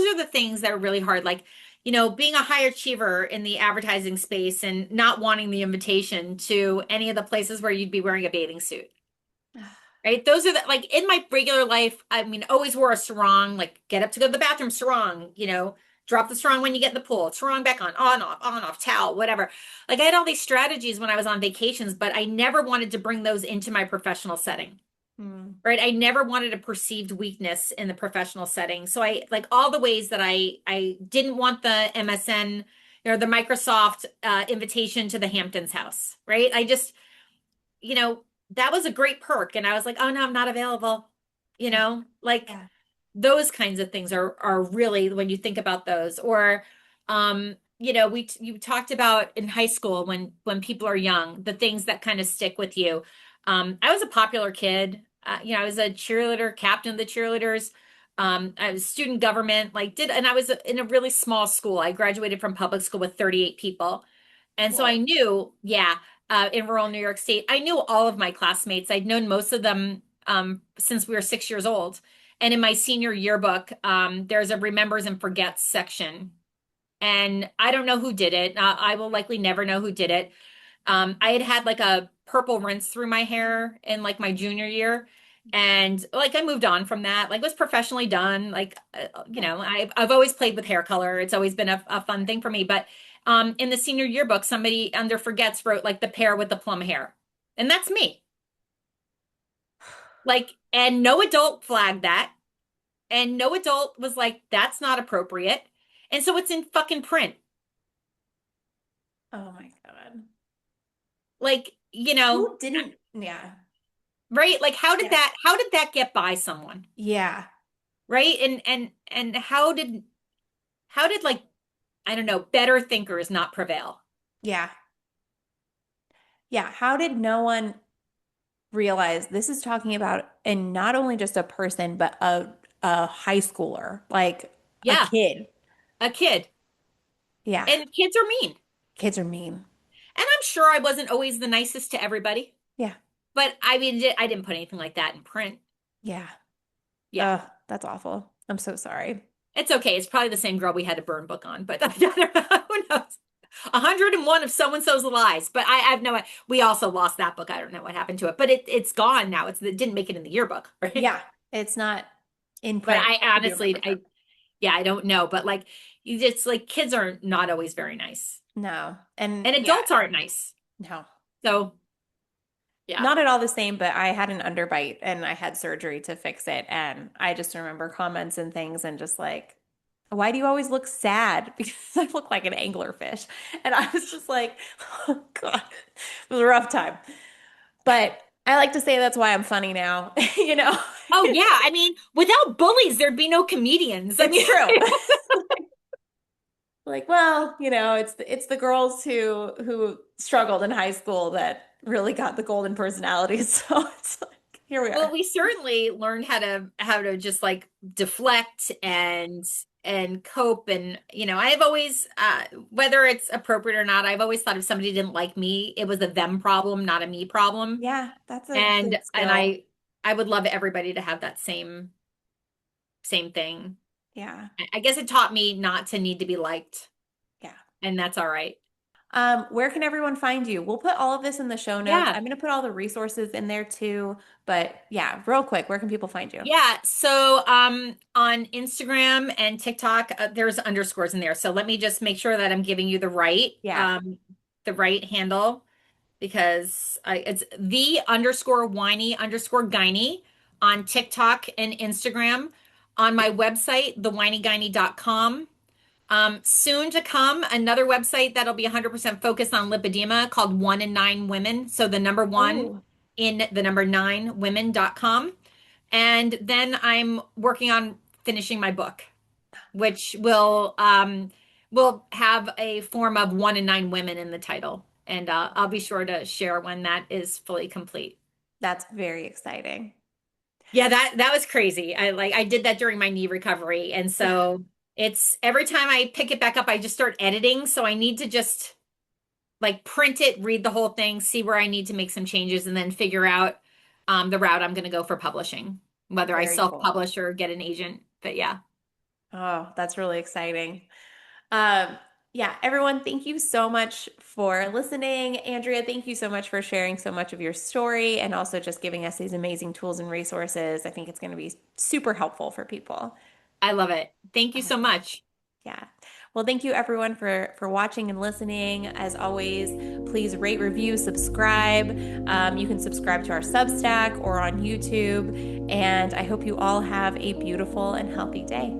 B: are the things that are really hard. Like, being a high achiever in the advertising space and not wanting the invitation to any of the places where you'd be wearing a bathing suit. Right? Those are like in my regular life, I mean, always wore a sarong, like get up to go to the bathroom, sarong, drop the sarong when you get in the pool, sarong back on, off, towel, whatever. Like I had all these strategies when I was on vacations, but I never wanted to bring those into my professional setting.
A: mm,
B: Right? I never wanted a perceived weakness in the professional setting. So I like all the ways that I didn't want the MSN or the Microsoft invitation to the Hamptons house, right? I just you know, that was a great perk. And I was like, oh no, I'm not available. Like
A: yeah.
B: those kinds of things are really when you think about those. Or you talked about in high school when people are young, the things that kind of stick with you. I was a popular kid. I was a cheerleader, captain of the cheerleaders. I was student government, and I was in a really small school. I graduated from public school with 38 people. And so I
A: Whoa.
B: knew, yeah, in rural New York State, I knew all of my classmates. I'd known most of them since we were 6 years old. And in my senior yearbook, there's a remembers and forgets section. And I don't know who did it. I will likely never know who did it. I had like a purple rinse through my hair in like my junior year. And like I moved on from that. Like it was professionally done. Like I've always played with hair color. It's always been a fun thing for me. But in the senior yearbook, somebody under forgets wrote like the pair with the plum hair. And that's me. Like, and no adult flagged that. And no adult was like, that's not appropriate. And so it's in fucking print.
A: Oh my God.
B: Like,
A: Who didn't? Yeah.
B: right? Like
A: Yeah.
B: how did that get by someone?
A: Yeah.
B: Right? And how did like, I don't know, better thinkers not prevail?
A: Yeah. Yeah. How did no one realize this is talking about, and not only just a person, but a high schooler, like a
B: Yeah,
A: kid.
B: a kid.
A: Yeah.
B: And kids are mean.
A: Kids are mean.
B: And I'm sure I wasn't always the nicest to everybody,
A: Yeah.
B: but I mean, I didn't put anything like that in print.
A: Yeah.
B: Yeah.
A: That's awful. I'm so sorry.
B: It's okay. It's probably the same girl we had a burn book on, but who knows? 101 of so-and-so's lies. But I have no, we also lost that book. I don't know what happened to it, but it's gone now. It didn't make it in the yearbook, right?
A: Yeah. It's not in
B: But
A: print.
B: I
A: We don't know
B: honestly,
A: for sure.
B: yeah, I don't know. But like, you just like kids are not always very nice,
A: No. And
B: and
A: yeah,
B: adults aren't nice.
A: no.
B: So yeah.
A: Not at all the same, but I had an underbite and I had surgery to fix it. And I just remember comments and things and just like, why do you always look sad? Because I look like an anglerfish. And I was just like, oh God, it was a rough time. But I like to say that's why I'm funny now. You know,
B: Oh yeah. I mean, without bullies, there'd be no comedians. I
A: it's
B: mean,
A: true. Like, well, it's the girls who struggled in high school that really got the golden personalities. So it's like, here we
B: well,
A: are.
B: we certainly learned how to just like deflect and cope. And I've always whether it's appropriate or not, I've always thought if somebody didn't like me, it was a them problem, not a me problem.
A: Yeah, that's a
B: And
A: good
B: and
A: skill.
B: I would love everybody to have that same thing.
A: Yeah.
B: I guess it taught me not to need to be liked,
A: Yeah.
B: and that's all right.
A: Where can everyone find you? We'll put all of this in the show notes.
B: Yeah.
A: I'm going to put all the resources in there too. But yeah, real quick, where can people find you?
B: Yeah, so on Instagram and TikTok, there's underscores in there. So let me just make sure that I'm giving you
A: Yeah,
B: the right handle because it's the underscore whiny underscore gynae on TikTok and Instagram. On my website, thewhinygynae.com. Soon to come, another website that'll be 100% focused on lipedema called One in Nine Women. So the number one
A: Oh,
B: in the number nine women.com. And then I'm working on finishing my book, which will have a form of one in nine women in the title. And I'll be sure to share when that is fully complete.
A: that's very exciting.
B: Yeah, that was crazy. I did that during my knee recovery. And
A: Yeah,
B: so it's every time I pick it back up, I just start editing. So I need to just like print it, read the whole thing, see where I need to make some changes, and then figure out the route I'm going to go for publishing, whether I
A: very cool.
B: self-publish or get an agent. But yeah,
A: Oh, that's really exciting. Um, yeah, everyone, thank you so much for listening. Andrea, thank you so much for sharing so much of your story and also just giving us these amazing tools and resources. I think it's going to be super helpful for people.
B: I love it. Thank you so much.
A: Yeah. Well, thank you everyone for watching and listening. As always, please rate, review, subscribe. You can subscribe to our Substack or on YouTube. And I hope you all have a beautiful and healthy day.